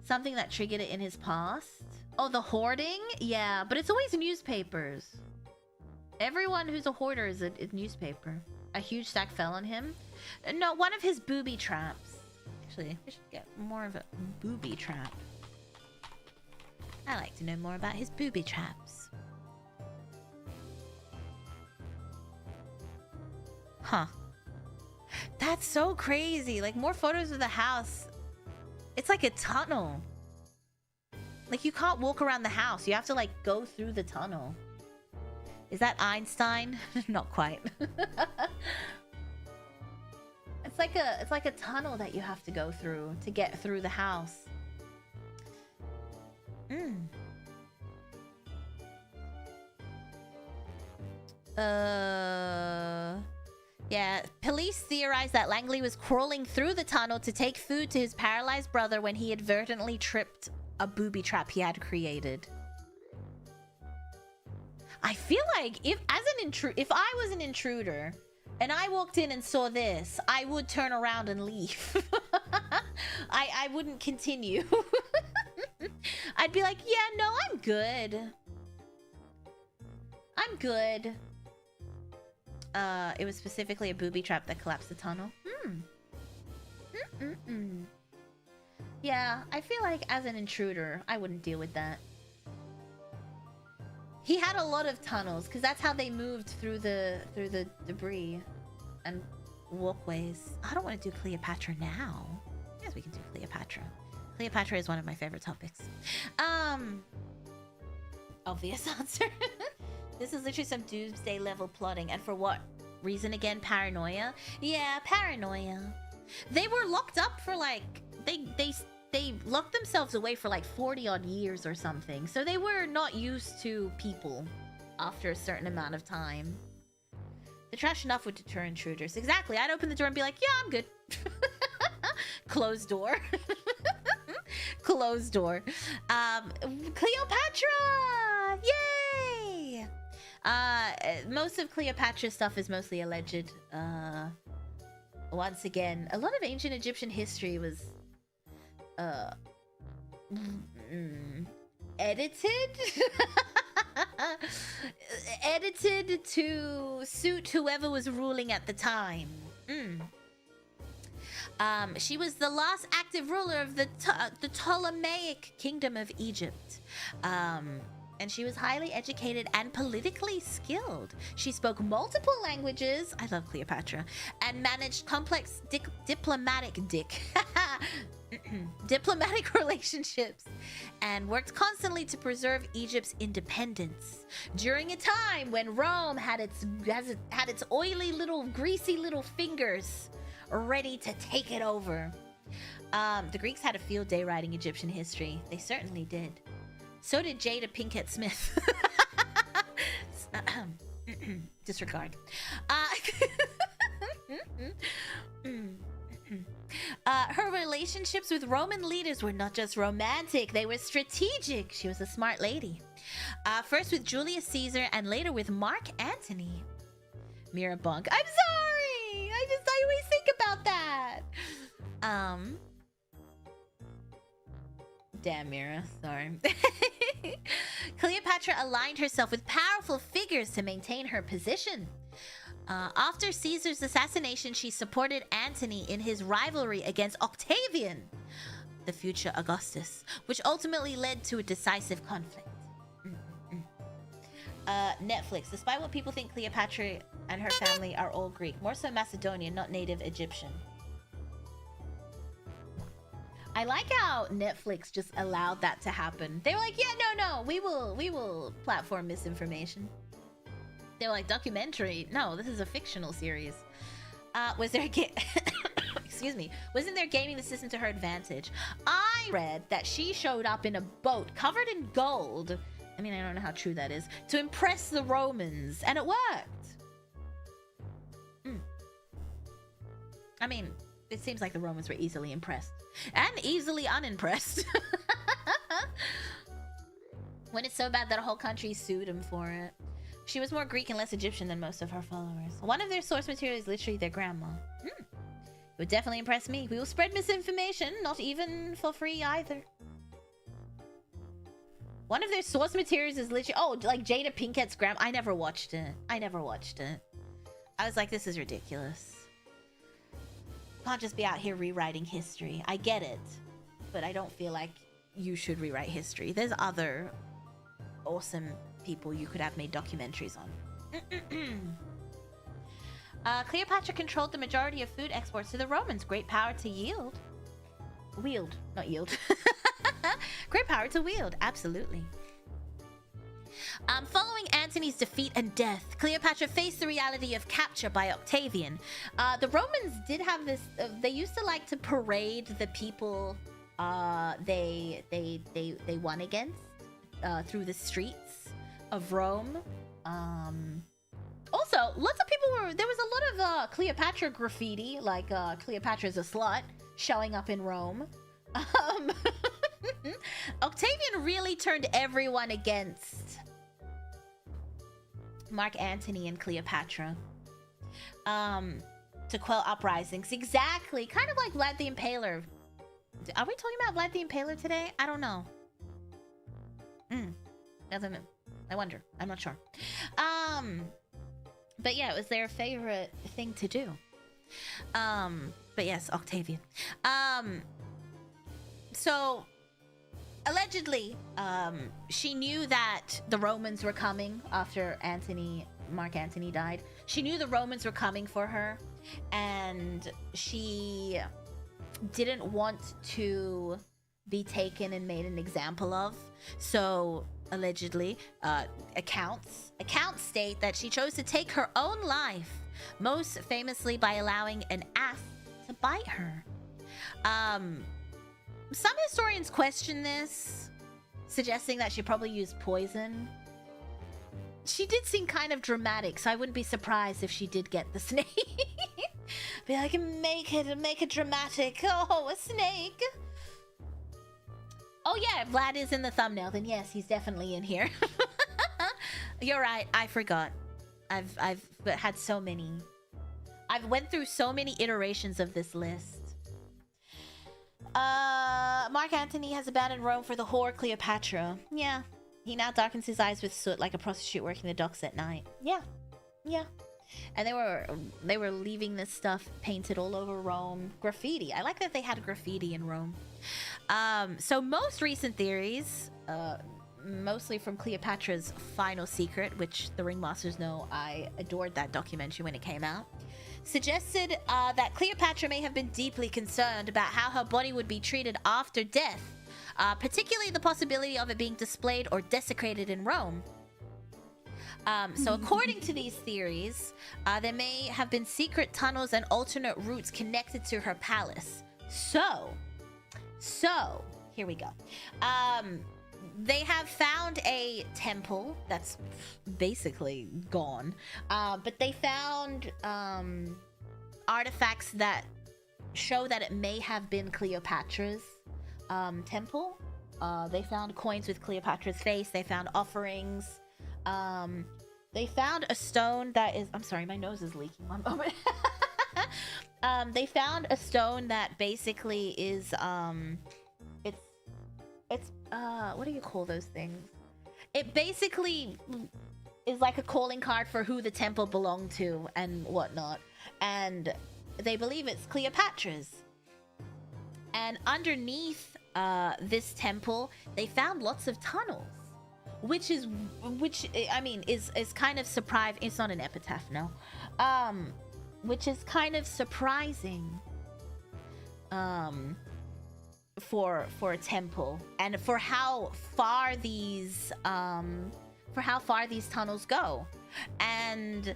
Something that triggered it in his past. Oh, the hoarding? Yeah, but it's always newspapers. Everyone who's a hoarder is a newspaper. A huge stack fell on him. No, one of his booby traps. Actually, we should get more of a booby trap. I like to know more about his booby traps. Huh. That's so crazy. Like, more photos of the house. It's like a tunnel. Like, you can't walk around the house. You have to, like, go through the tunnel. Is that Einstein? Not quite. It's like a tunnel that you have to go through to get through the house. Yeah, police theorize that Langley was crawling through the tunnel to take food to his paralyzed brother when he inadvertently tripped a booby trap he had created. I feel like if I was an intruder and I walked in and saw this, I would turn around and leave. I wouldn't continue. I'd be like, yeah, no, I'm good. I'm good. It was specifically a booby trap that collapsed the tunnel. Yeah, I feel like as an intruder, I wouldn't deal with that. He had a lot of tunnels because that's how they moved through the debris and walkways. I don't want to do Cleopatra now. Yes, we can do Cleopatra. Cleopatra is one of my favorite topics. Obvious answer. This is literally some doomsday level plotting, and for what reason again? Paranoia. Yeah, paranoia. They were locked up for like they locked themselves away for like 40 odd years or something. So they were not used to people after a certain amount of time. The trash enough would deter intruders. Exactly. I'd open the door and be like, yeah, I'm good. Closed door. Closed door. Cleopatra! Yay! Most of Cleopatra's stuff is mostly alleged. Once again, a lot of ancient Egyptian history was edited edited to suit whoever was ruling at the time. She was the last active ruler of the Ptolemaic kingdom of Egypt. And she was highly educated and politically skilled. She spoke multiple languages, I love Cleopatra, and managed complex diplomatic relationships, and worked constantly to preserve Egypt's independence during a time when Rome had its oily little, greasy little fingers ready to take it over. The Greeks had a field day writing Egyptian history. They certainly did. So did Jada Pinkett Smith. Disregard. Her relationships with Roman leaders were not just romantic, they were strategic. She was a smart lady. First with Julius Caesar and later with Mark Antony. Mira Bonk. I'm sorry! I always think about that. Damn, Mira. Sorry. Cleopatra aligned herself with powerful figures to maintain her position. After Caesar's assassination, she supported Antony in his rivalry against Octavian, the future Augustus, which ultimately led to a decisive conflict. Netflix. Despite what people think, Cleopatra and her family are all Greek. More so Macedonian, not native Egyptian. I like how Netflix just allowed that to happen. They were like, yeah, no, we will platform misinformation. They were like, documentary? No, this is a fictional series. Was there a game? Excuse me. Wasn't there gaming the system to her advantage? I read that she showed up in a boat covered in gold. I mean, I don't know how true that is. To impress the Romans, and it worked. I mean, it seems like the Romans were easily impressed. And easily unimpressed. When it's so bad that a whole country sued him for it. She was more Greek and less Egyptian than most of her followers. One of their source material is literally their grandma. It would definitely impress me. We will spread misinformation, not even for free either. One of their source materials is literally... Oh, like Jada Pinkett's grandma. I never watched it. I was like, this is ridiculous. Can't just be out here rewriting history. I get it. But I don't feel like you should rewrite history. There's other awesome people you could have made documentaries on. Cleopatra controlled the majority of food exports to the Romans. Great power to yield. Wield, not yield. Great power to wield, absolutely. Following Antony's defeat and death, Cleopatra faced the reality of capture by Octavian. The Romans did have this. They used to like to parade the people they won against through the streets of Rome. Also, lots of people were. There was a lot of Cleopatra graffiti, like Cleopatra's a slut, showing up in Rome. Octavian really turned everyone against Mark Antony and Cleopatra to quell uprisings. Exactly, kind of like Vlad the Impaler. Are we talking about Vlad the Impaler today? I don't know. I wonder. I'm not sure. But yeah, it was their favorite thing to do. But yes, Octavian. So allegedly, she knew that the Romans were coming after Mark Antony died. She knew the Romans were coming for her, and she didn't want to be taken and made an example of. So allegedly, accounts state that she chose to take her own life, most famously by allowing an ass to bite her. Some historians question this, suggesting that she probably used poison. She did seem kind of dramatic, so I wouldn't be surprised if she did get the snake. Be like, make it dramatic. Oh, a snake. Oh yeah, Vlad is in the thumbnail. Then yes, he's definitely in here. You're right. I forgot. I've had so many. I've went through so many iterations of this list. Mark Antony has abandoned Rome for the whore Cleopatra. Yeah. He now darkens his eyes with soot like a prostitute working the docks at night. Yeah. Yeah. And they were leaving this stuff painted all over Rome. Graffiti. I like that they had graffiti in Rome. So most recent theories, mostly from Cleopatra's Final Secret, which the Ringmasters know I adored that documentary when it came out, suggested that Cleopatra may have been deeply concerned about how her body would be treated after death, particularly the possibility of it being displayed or desecrated in Rome. So according to these theories, there may have been secret tunnels and alternate routes connected to her palace. So here we go. They have found a temple that's basically gone, but they found artifacts that show that it may have been Cleopatra's temple. They found coins with Cleopatra's face. They found offerings. They found a stone that is... I'm sorry, my nose is leaking. One moment. They found a stone that basically is... It's what do you call those things? It basically is like a calling card for who the temple belonged to and whatnot. And they believe it's Cleopatra's. And underneath this temple, they found lots of tunnels. Which I mean is kind of surprising. It's not an epitaph, no. Which is kind of surprising. For a temple, and for how far these tunnels go. And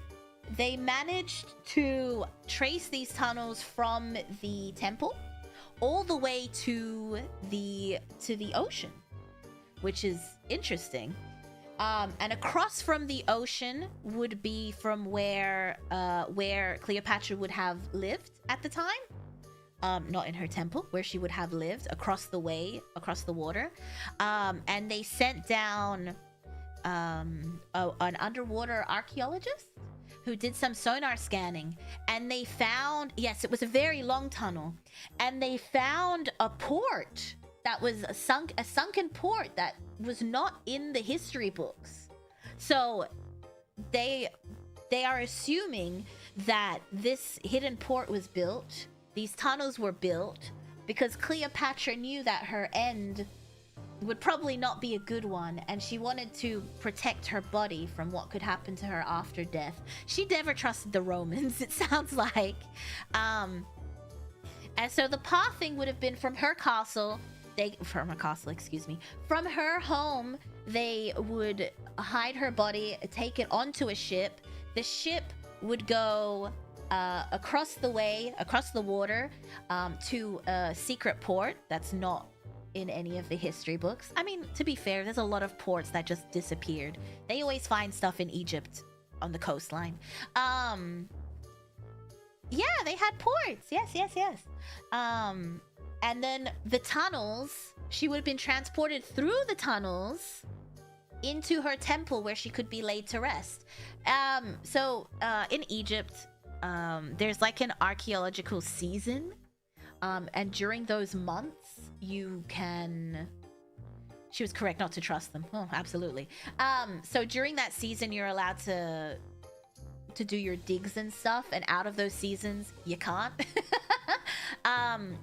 they managed to trace these tunnels from the temple all the way to the ocean, which is interesting. And across from the ocean would be from where Cleopatra would have lived at the time. Not in her temple, where she would have lived, across the way, across the water. And they sent down an underwater archaeologist who did some sonar scanning, and they found, yes, it was a very long tunnel, and they found a port that was a sunken port that was not in the history books. So they are assuming that this hidden port was built, these tunnels were built, because Cleopatra knew that her end would probably not be a good one, and she wanted to protect her body from what could happen to her after death. She never trusted the Romans, it sounds like. And so the pathing would have been from her castle, from her home, they would hide her body, take it onto a ship. The ship would go across the water, to a secret port that's not in any of the history books. I mean, to be fair, there's a lot of ports that just disappeared. They always find stuff in Egypt on the coastline. Yeah, they had ports. Yes. And then the tunnels, she would have been transported through the tunnels into her temple where she could be laid to rest. So in Egypt, there's like an archaeological season. And during those months, you can... She was correct not to trust them. Oh, absolutely. So during that season, you're allowed to do your digs and stuff. And out of those seasons, you can't.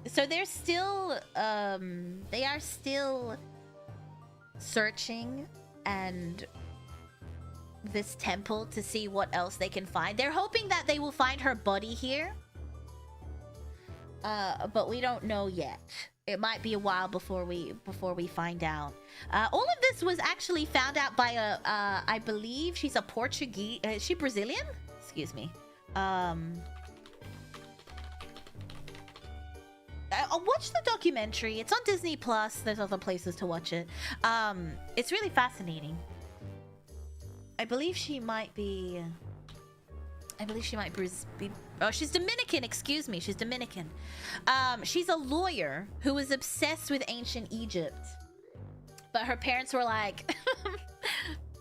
So they're still... they are still searching and this temple to see what else they can find. They're hoping that they will find her body here. But we don't know yet. It might be a while before we find out. All of this was actually found out by I believe she's a Portuguese. Is she Brazilian? Excuse me. Watch the documentary. It's on Disney Plus. There's other places to watch it. It's really fascinating. I believe she might be. Oh, she's Dominican. Excuse me. She's Dominican. She's a lawyer who was obsessed with ancient Egypt. But her parents were like,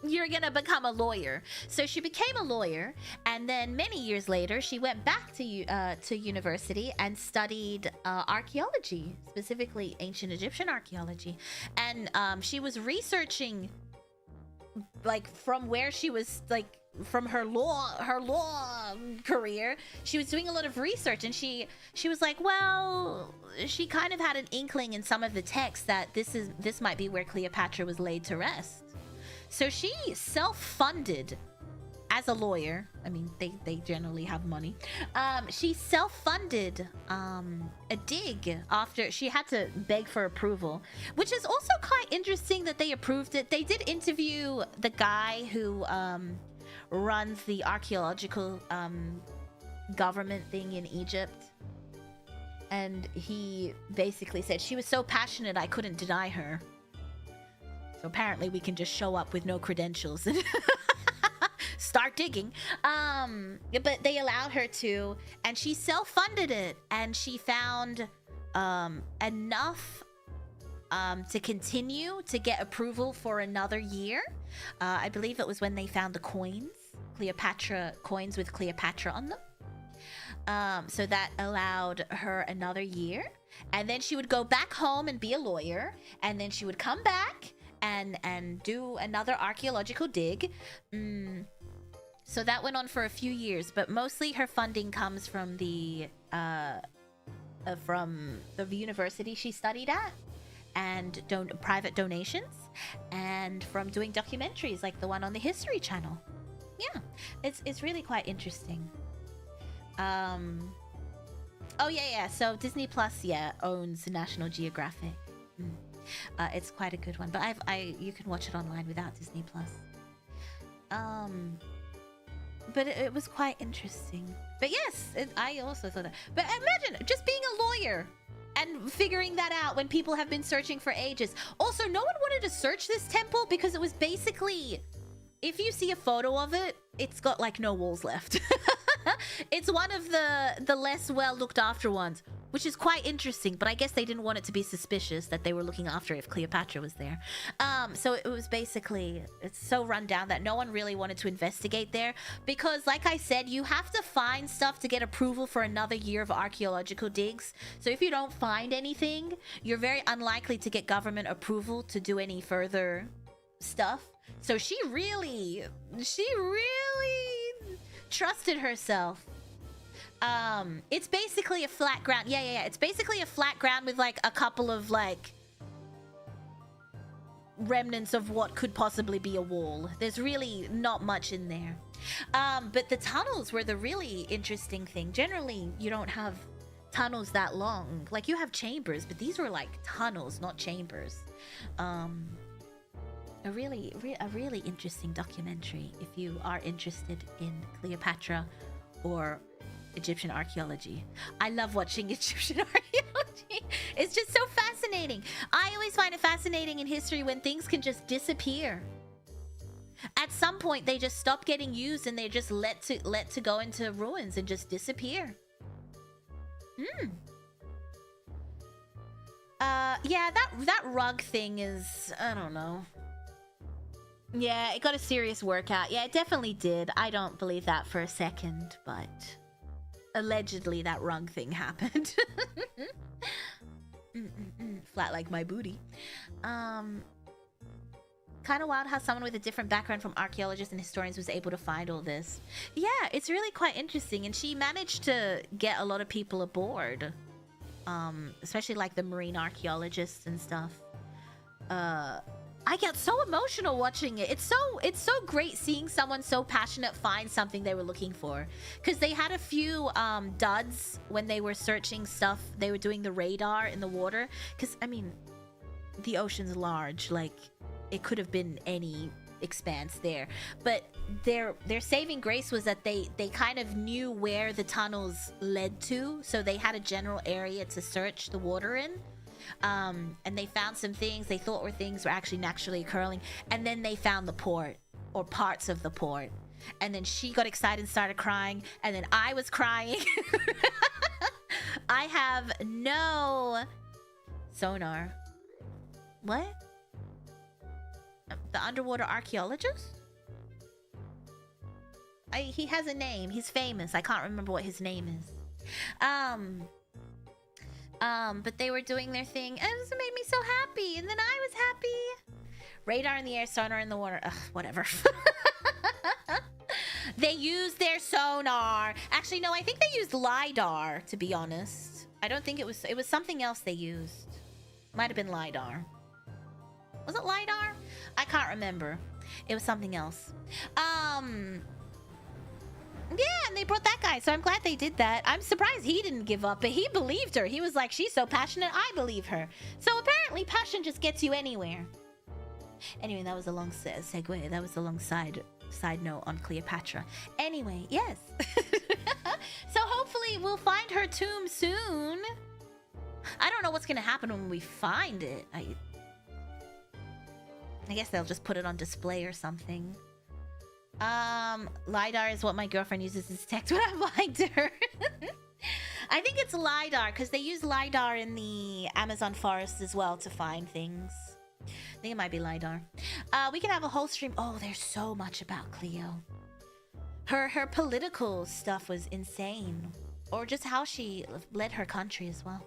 you're gonna become a lawyer. So she became a lawyer. And then many years later, she went back to university and studied archaeology, specifically ancient Egyptian archaeology. And she was researching, like, from where she was, like, from her law career, she was doing a lot of research, and she was like, well, she kind of had an inkling in some of the texts that this might be where Cleopatra was laid to rest. So she self-funded as a lawyer. I mean, they generally have money. She self-funded a dig after she had to beg for approval, which is also quite interesting that they approved it. They did interview the guy who runs the archaeological government thing in Egypt, and he basically said she was so passionate I couldn't deny her. So apparently we can just show up with no credentials and start digging. But they allowed her to, and she self-funded it, and she found enough to continue to get approval for another year. I believe it was when they found the coins, coins with Cleopatra on them. So that allowed her another year, and then she would go back home and be a lawyer, and then she would come back and do another archaeological dig. So that went on for a few years, but mostly her funding comes from the university she studied at, and private donations, and from doing documentaries like the one on the History Channel. Yeah, it's really quite interesting. Oh yeah. So Disney Plus, owns National Geographic. It's quite a good one, but you can watch it online without Disney Plus. But it was quite interesting. But yes, I also thought that. But imagine just being a lawyer and figuring that out when people have been searching for ages. Also, no one wanted to search this temple because it was basically if you see a photo of it, it's got like no walls left. It's one of the less well looked after ones, which is quite interesting, but I guess they didn't want it to be suspicious that they were looking after it if Cleopatra was there. So it was basically, it's so run down that no one really wanted to investigate there because, like I said, you have to find stuff to get approval for another year of archaeological digs. So if you don't find anything, you're very unlikely to get government approval to do any further stuff. So she really trusted herself. It's basically a flat ground. Yeah. It's basically a flat ground with like a couple of like remnants of what could possibly be a wall. There's really not much in there. But the tunnels were the really interesting thing. Generally, you don't have tunnels that long. Like, you have chambers, but these were like tunnels, not chambers. A really interesting documentary if you are interested in Cleopatra or Egyptian archaeology. I love watching Egyptian archaeology. It's just so fascinating. I always find it fascinating in history when things can just disappear. At some point, they just stop getting used and they're just let to go into ruins and just disappear. Yeah, that rug thing is, I don't know. Yeah, it got a serious workout. Yeah, it definitely did. I don't believe that for a second, but allegedly that rug thing happened. Flat like my booty. Kind of wild how someone with a different background from archaeologists and historians was able to find all this. Yeah, it's really quite interesting, and she managed to get a lot of people aboard. Especially like the marine archaeologists and stuff. I get so emotional watching it. It's so great seeing someone so passionate find something they were looking for. Because they had a few duds when they were searching stuff. They were doing the radar in the water. Because, I mean, the ocean's large. Like, it could have been any expanse there. But their saving grace was that they kind of knew where the tunnels led to. So they had a general area to search the water in. And they found some things they thought were things were actually naturally occurring, and then they found the port or parts of the port, and then she got excited and started crying, and then I was crying. I have no sonar. What? The underwater archaeologist? He has a name. He's famous. I can't remember what his name is. But they were doing their thing, and it made me so happy, and then I was happy. Radar in the air, sonar in the water. Ugh, whatever. They used their sonar. Actually, no, I think they used LiDAR, to be honest. I don't think it was something else they used. Might have been LiDAR. Was it LiDAR? I can't remember. It was something else. Yeah, and they brought that guy, so I'm glad they did that. I'm surprised he didn't give up, but he believed her. He was like, she's so passionate, I believe her. So apparently passion just gets you anywhere. Anyway, that was a long segue. That was a long side note on Cleopatra. Anyway, yes. So hopefully we'll find her tomb soon. I don't know what's gonna happen when we find it. I guess they'll just put it on display or something. LiDAR is what my girlfriend uses as text when I'm lying to her. I think it's LiDAR, because they use LiDAR in the Amazon forest as well to find things. I think it might be LiDAR. We can have a whole stream. Oh, there's so much about Cleo. Her political stuff was insane. Or just how she led her country as well.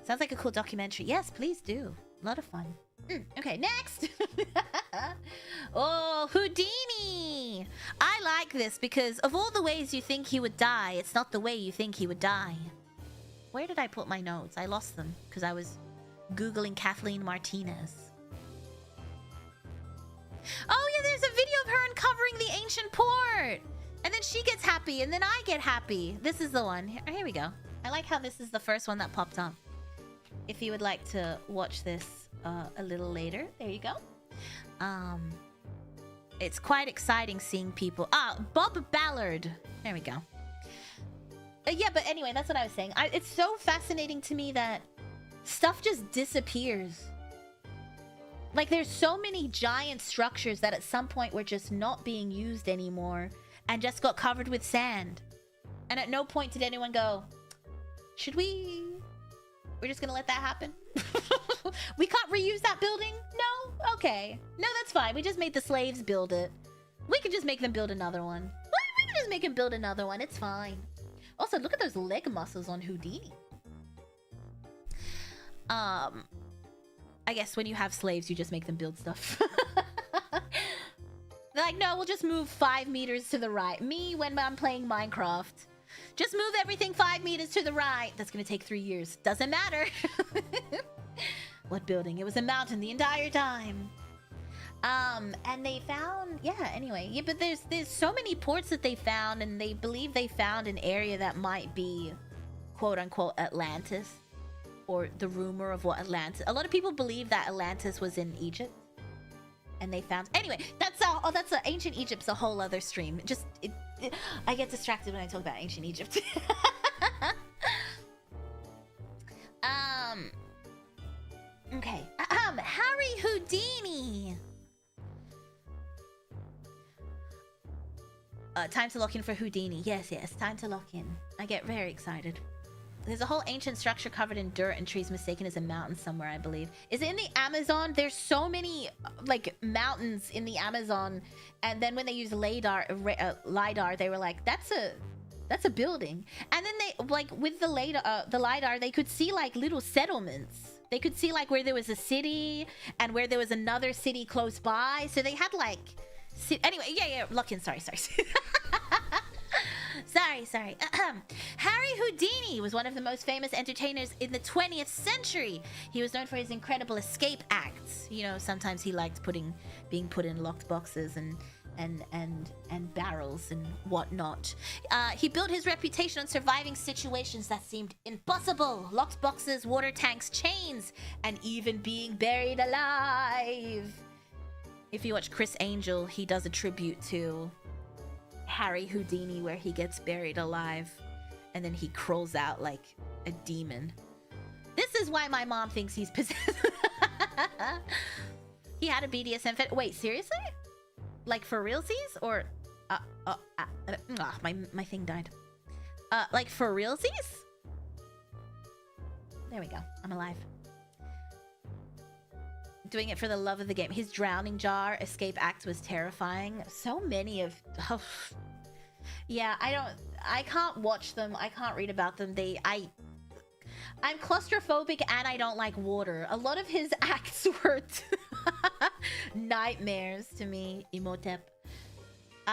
Sounds like a cool documentary. Yes, please do. A lot of fun. Okay, next. Oh, Houdini. I like this because of all the ways you think he would die, it's not the way you think he would die. Where did I put my notes? I lost them because I was Googling Kathleen Martinez. Oh yeah, there's a video of her uncovering the ancient port. And then she gets happy and then I get happy. This is the one. Here we go. I like how this is the first one that popped up. If you would like to watch this a little later, there you go. It's quite exciting seeing people. Bob Ballard. There we go. Yeah, but anyway, that's what I was saying. It's so fascinating to me that stuff just disappears. Like, there's so many giant structures that at some point were just not being used anymore and just got covered with sand. And at no point did anyone go, should we... We're just gonna let that happen? We can't reuse that building? No? Okay. No, that's fine. We just made the slaves build it. We could just make them build another one. We can just make him build another one. It's fine. Also, look at those leg muscles on Houdini. I guess when you have slaves, you just make them build stuff. They're like, no, we'll just move 5 meters to the right. Me, when I'm playing Minecraft. Just move everything 5 meters to the right. That's gonna take 3 years. Doesn't matter. What building? It was a mountain the entire time. And they found, yeah, anyway. Yeah, but there's so many ports that they found, and they believe they found an area that might be, quote unquote, Atlantis. Or the rumor of what Atlantis... A lot of people believe that Atlantis was in Egypt. And they found... Anyway, that's ancient Egypt's a whole other stream. Just... I get distracted when I talk about ancient Egypt. Okay. Harry Houdini! Time to lock in for Houdini. Yes, time to lock in. I get very excited. There's a whole ancient structure covered in dirt and trees mistaken as a mountain somewhere, I believe. Is it in the Amazon? There's so many, like, mountains in the Amazon. And then when they use LiDAR, they were like, that's a building. And then they, like, with the LiDAR, they could see, like, little settlements. They could see, like, where there was a city and where there was another city close by. So they had, like... Anyway, yeah, look in, sorry. Sorry. Harry Houdini was one of the most famous entertainers in the 20th century. He was known for his incredible escape acts. You know, sometimes he liked being put in locked boxes and barrels and whatnot. He built his reputation on surviving situations that seemed impossible. Locked boxes, water tanks, chains, and even being buried alive. If you watch Chris Angel, he does a tribute to Harry Houdini where he gets buried alive and then he crawls out like a demon. This is why my mom thinks he's possessed. He had a BDSM fit. Wait, seriously? Like for realsies? Or my thing died. Like for realsies? There we go. I'm alive. Doing it for the love of the game. His drowning jar escape act was terrifying. So many of... Oh. Yeah, I can't watch them. I can't read about them. I'm claustrophobic and I don't like water. A lot of his acts were nightmares to me. Imhotep.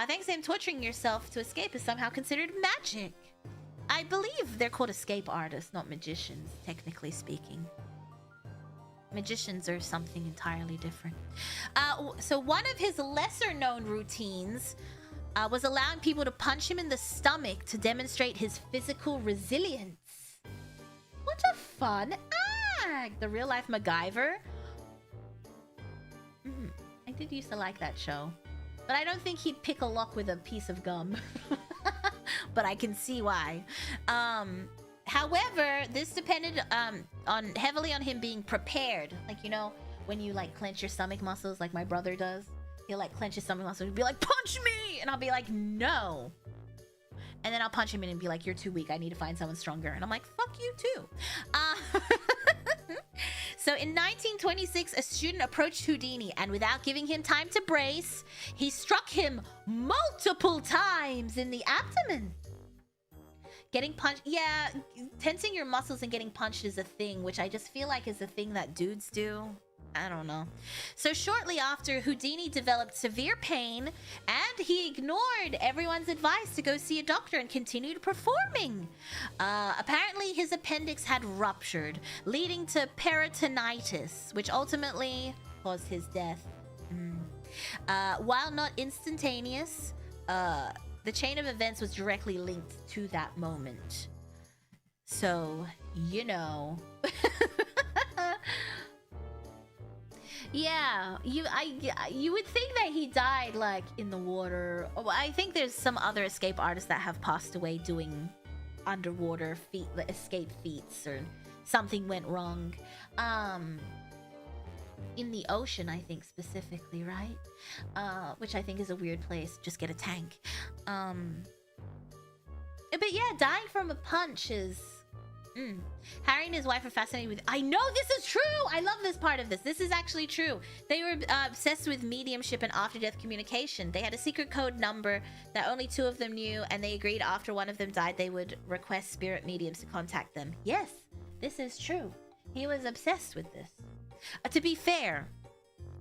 Thanks to him, torturing yourself to escape is somehow considered magic. I believe they're called escape artists, not magicians, technically speaking. Magicians are something entirely different. So one of his lesser-known routines was allowing people to punch him in the stomach to demonstrate his physical resilience. What a fun act! The real-life MacGyver. I did used to like that show. But I don't think he'd pick a lock with a piece of gum. But I can see why. However, this depended heavily on him being prepared. Like, you know, when you like clench your stomach muscles like my brother does. He'll like clench his stomach muscles and be like, punch me! And I'll be like, no. And then I'll punch him in and be like, you're too weak. I need to find someone stronger. And I'm like, fuck you too. So in 1926, a student approached Houdini and without giving him time to brace, he struck him multiple times in the abdomen. Getting punched, yeah, tensing your muscles and getting punched is a thing, which I just feel like is a thing that dudes do. I don't know. So shortly after, Houdini developed severe pain and he ignored everyone's advice to go see a doctor and continued performing. Apparently his appendix had ruptured, leading to peritonitis, which ultimately caused his death. While not instantaneous, the chain of events was directly linked to that moment. So, you know. Yeah, you would think that he died like in the water. Oh, I think there's some other escape artists that have passed away doing underwater escape feats or something went wrong. in the ocean, I think specifically, right? Which I think is a weird place. Just get a tank. But yeah, dying from a punch is... Harry and his wife are fascinated with... I know this is true! I love this part of this. This is actually true. They were obsessed with mediumship and after-death communication. They had a secret code number that only 2 of them knew, and they agreed after one of them died, they would request spirit mediums to contact them. Yes, this is true. He was obsessed with this. To be fair,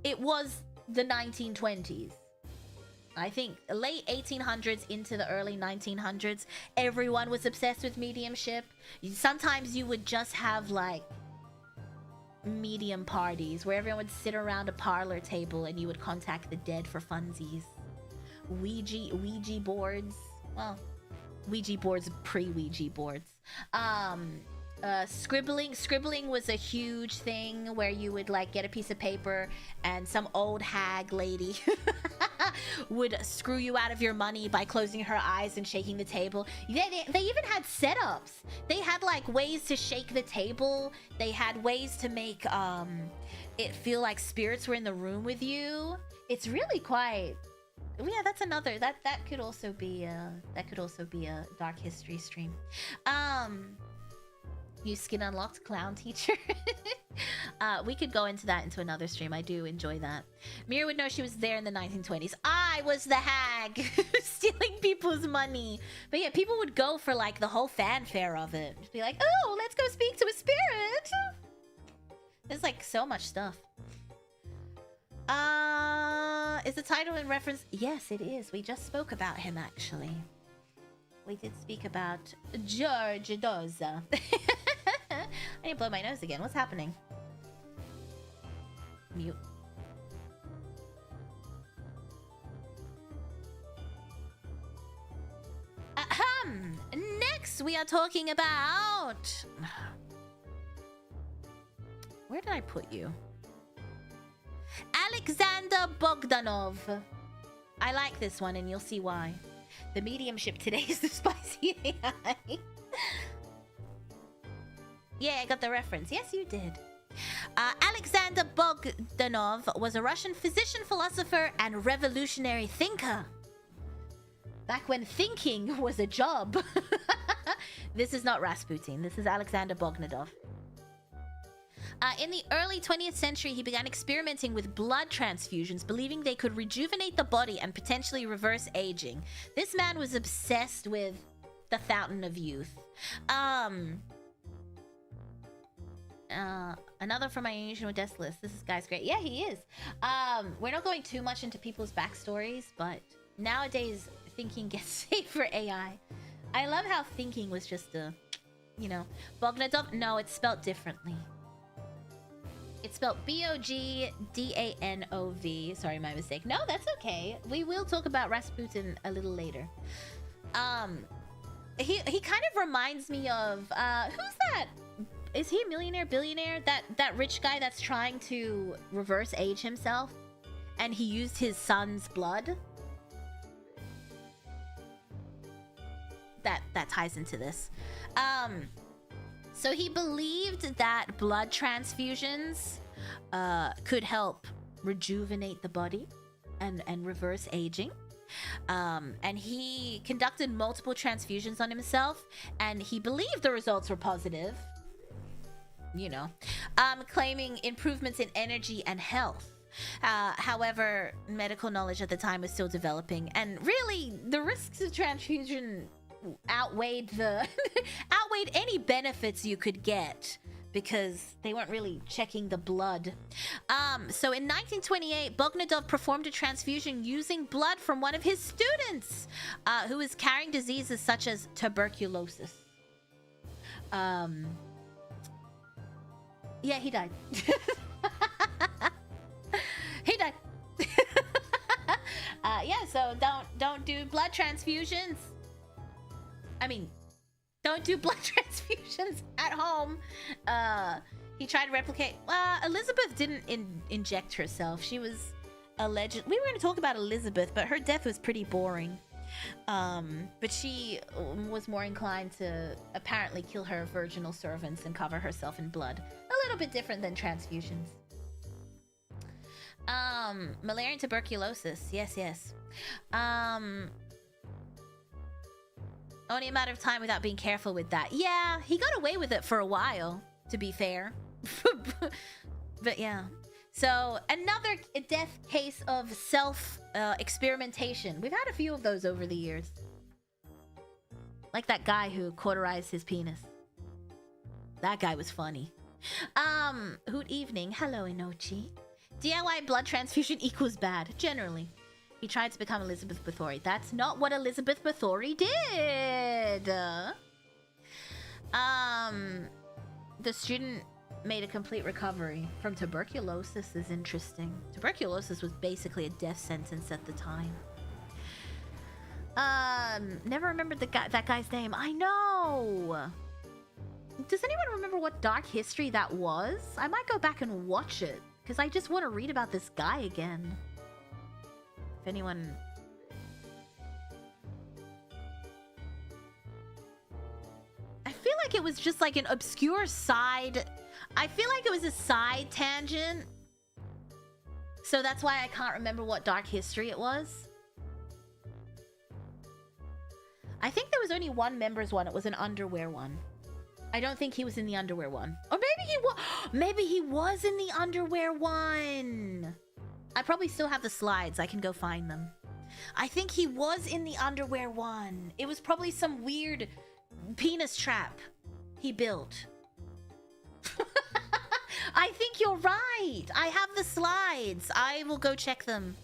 it was the 1920s. I think late 1800s into the early 1900s, everyone was obsessed with mediumship. Sometimes you would just have like medium parties where everyone would sit around a parlor table and you would contact the dead for funsies. Ouija boards. Well, Ouija boards, pre-Ouija boards. Scribbling was a huge thing where you would like get a piece of paper and some old hag lady would screw you out of your money by closing her eyes and shaking the table. They even had setups. They had like ways to shake the table. They had ways to make it feel like spirits were in the room with you. It's really quite... Yeah, that's another... That could also be a dark history stream. New skin unlocked, clown teacher. We could go into that into another stream. I do enjoy that. Mira would know she was there in the 1920s. I was the hag stealing people's money. But yeah, people would go for like the whole fanfare of it. Just be like, oh, let's go speak to a spirit. There's like so much stuff. Is the title in reference? Yes, it is. We just spoke about him actually. We did speak about George Doza. I need to blow my nose again. What's happening? Mute. Ahem! Next, we are talking about... Where did I put you? Alexander Bogdanov. I like this one, and you'll see why. The mediumship today is the spicy AI. Yeah, I got the reference. Yes, you did. Alexander Bogdanov was a Russian physician, philosopher, and revolutionary thinker. Back when thinking was a job. This is not Rasputin. This is Alexander Bogdanov. In the early 20th century, he began experimenting with blood transfusions, believing they could rejuvenate the body and potentially reverse aging. This man was obsessed with the fountain of youth. Another from my unusual death list. This guy's great. Yeah, he is. We're not going too much into people's backstories, but nowadays thinking gets saved for AI. I love how thinking was just a, you know, Bogdanov. No, it's spelled differently. It's spelled Bogdanov. Sorry, my mistake. No, that's okay. We will talk about Rasputin a little later. He kind of reminds me of who's that? Is he a millionaire, billionaire? That rich guy that's trying to reverse age himself, and he used his son's blood. That ties into this. So he believed that blood transfusions could help rejuvenate the body and reverse aging. And he conducted multiple transfusions on himself, and he believed the results were positive. You know, claiming improvements in energy and health. However, medical knowledge at the time was still developing, and really the risks of transfusion outweighed any benefits you could get, because they weren't really checking the blood. So in 1928, Bogdanov performed a transfusion using blood from one of his students who was carrying diseases such as tuberculosis. Yeah, he died. He died. Yeah, so don't do blood transfusions. I mean, don't do blood transfusions at home. He tried to replicate. Elizabeth didn't inject herself. She was alleged. We were going to talk about Elizabeth, but her death was pretty boring. But she was more inclined to apparently kill her virginal servants and cover herself in blood. A little bit different than transfusions. Malaria and tuberculosis. Yes, yes. Only a matter of time without being careful with that. Yeah, he got away with it for a while, to be fair. But yeah. So, another death case of self-experimentation. We've had a few of those over the years. Like that guy who cauterized his penis. That guy was funny. Hoot evening. Hello, Inochi. DIY blood transfusion equals bad, generally. He tried to become Elizabeth Bathory. That's not what Elizabeth Bathory did! The student made a complete recovery from tuberculosis is interesting. Tuberculosis was basically a death sentence at the time. Never remembered that guy's name. I know! Does anyone remember what dark history that was? I might go back and watch it, because I just want to read about this guy again. If anyone... I feel like it was just like an obscure side... I feel like it was a side tangent. So that's why I can't remember what dark history it was. I think there was only one members one. It was an underwear one. I don't think he was in the underwear one. Or maybe he was. Maybe he was in the underwear one. I probably still have the slides. I can go find them. I think he was in the underwear one. It was probably some weird penis trap he built. I think you're right. I have the slides. I will go check them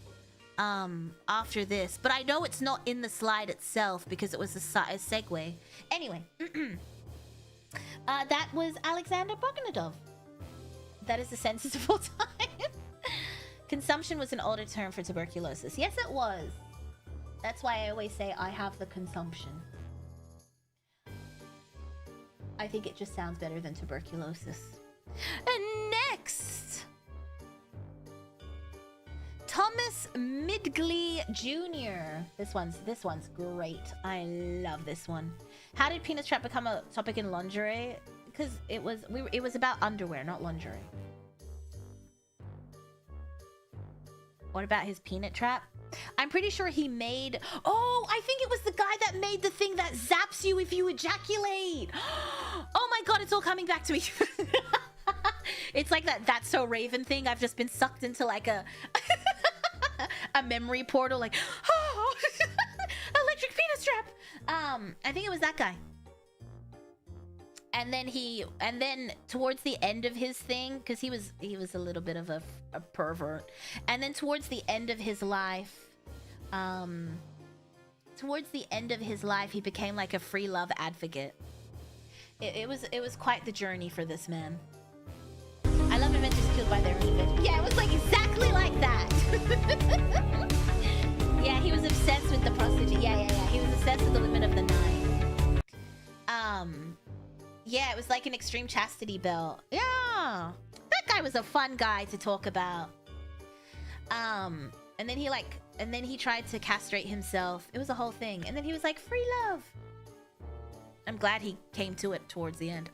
after this. But I know it's not in the slide itself because it was a segue. Anyway. That was Alexander Bogdanov. That is the census of all time. Consumption was an older term for tuberculosis. Yes, it was. That's why I always say I have the consumption. I think it just sounds better than tuberculosis. And next, Thomas Midgley Jr. This one's great. I love this one. How did penis trap become a topic in lingerie? Because it was about underwear, not lingerie. What about his peanut trap? I'm pretty sure he made... Oh, I think it was the guy that made the thing that zaps you if you ejaculate. Oh my god, it's all coming back to me. It's like That's So Raven thing. I've just been sucked into like a a memory portal, like, oh, electric penis trap. I think it was that guy. And then towards the end of his thing, because he was a little bit of a pervert, and then towards the end of his life, he became like a free love advocate. It was quite the journey for this man. I love adventures killed by their own adventure. Yeah, it was like exactly like that. Yeah, he was obsessed with the prostitute. Yeah. He was obsessed with the women of the night. Yeah, it was like an extreme chastity belt. Yeah, that guy was a fun guy to talk about. And then he tried to castrate himself. It was a whole thing. And then he was like, free love. I'm glad he came to it towards the end.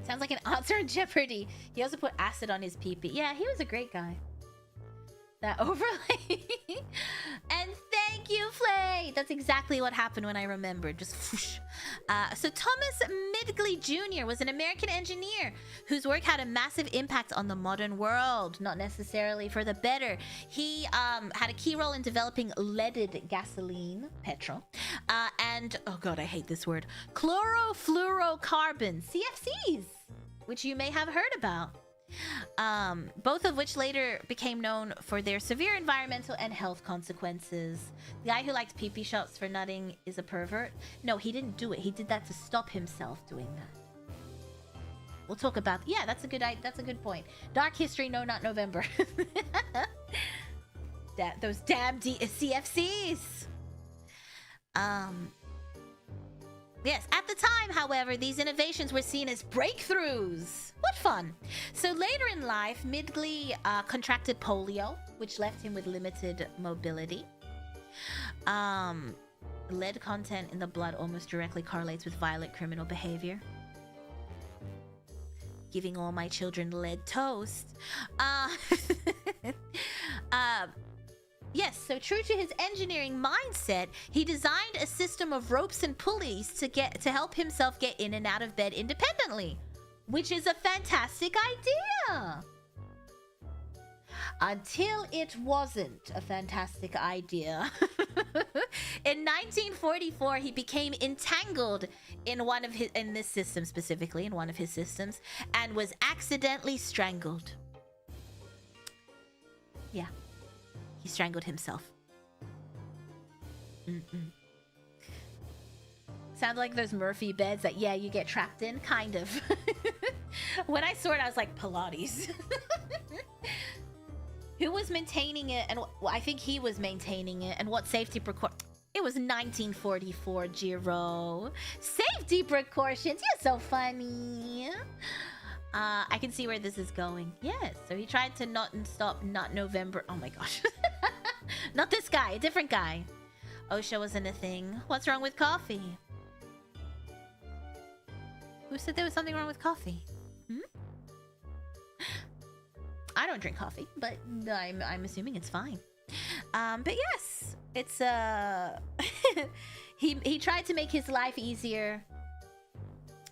Sounds like an answer in Jeopardy. He also put acid on his pee-pee. Yeah, he was a great guy. That overlay. And thank you, Flay. That's exactly what happened when I remembered. Just whoosh. So Thomas Midgley Jr. was an American engineer whose work had a massive impact on the modern world. Not necessarily for the better. He had a key role in developing leaded gasoline, petrol, and, oh god, I hate this word, chlorofluorocarbons, CFCs, which you may have heard about. Both of which later became known for their severe environmental and health consequences. The guy who likes pee-pee shots for nutting is a pervert. No, he didn't do it. He did that to stop himself doing that. We'll talk about... Yeah, that's a good point. Dark history, no, not November. Those damn CFCs. Yes, at the time, however, these innovations were seen as breakthroughs. What fun. So later in life, Midgley contracted polio, which left him with limited mobility. Lead content in the blood almost directly correlates with violent criminal behavior. giving all my children lead toast. Yes, so true to his engineering mindset, he designed a system of ropes and pulleys to help himself get in and out of bed independently, which is a fantastic idea. Until it wasn't a fantastic idea. In 1944, he became entangled in this system specifically, in one of his systems, and was accidentally strangled. Yeah. He strangled himself. Sounds like those Murphy beds that, yeah, you get trapped in, kind of. When I saw it, I was like, Pilates. Who was maintaining it? And I think he was maintaining it. And what safety precautions? It was 1944, Jiro. Safety precautions. You're so funny. I can see where this is going. Yes. So he tried to not November. Oh my gosh. Not this guy. A different guy. OSHA wasn't a thing. What's wrong with coffee? Who said there was something wrong with coffee? I don't drink coffee, but I'm assuming it's fine. But yes, it's he tried to make his life easier,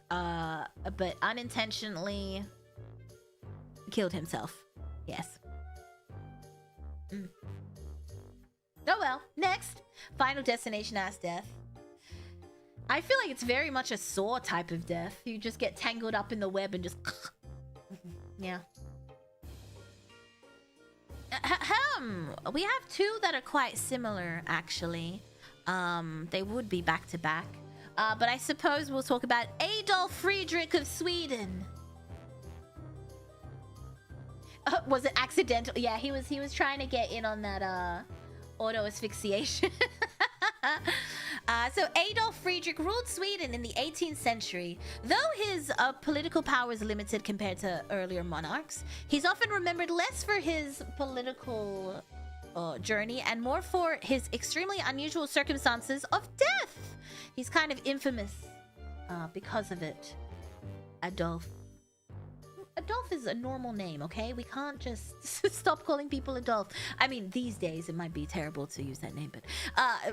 but unintentionally killed himself. Yes. Oh well. Next, Final Destination ass death. I feel like it's very much a Saw type of death. You just get tangled up in the web and just yeah. We have two that are quite similar, actually. They would be back to back. But I suppose we'll talk about Adolf Friedrich of Sweden. Was it accidental? Yeah, he was trying to get in on that auto asphyxiation. So Adolf Friedrich ruled Sweden in the 18th century. Though his political power is limited compared to earlier monarchs, he's often remembered less for his political journey and more for his extremely unusual circumstances of death. He's kind of infamous because of it. Adolf. Adolf is a normal name, okay? We can't just stop calling people Adolf. I mean, these days it might be terrible to use that name, but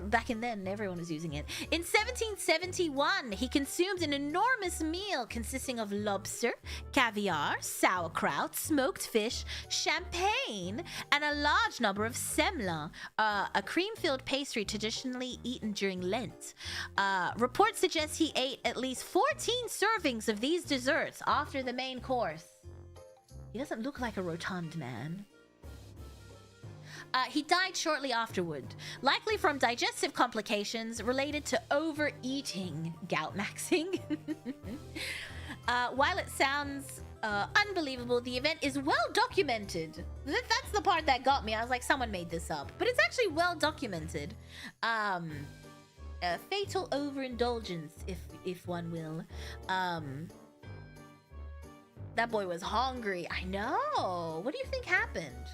back in then, everyone was using it. In 1771, he consumed an enormous meal consisting of lobster, caviar, sauerkraut, smoked fish, champagne, and a large number of semla, a cream-filled pastry traditionally eaten during Lent. Reports suggest he ate at least 14 servings of these desserts after the main course. He doesn't look like a rotund man. He died shortly afterward, likely from digestive complications related to overeating, gout maxing. While it sounds unbelievable, the event is well documented. That's the part that got me. I was like, someone made this up, but it's actually well documented. Fatal overindulgence, if one will. That boy was hungry. I know. What do you think happened?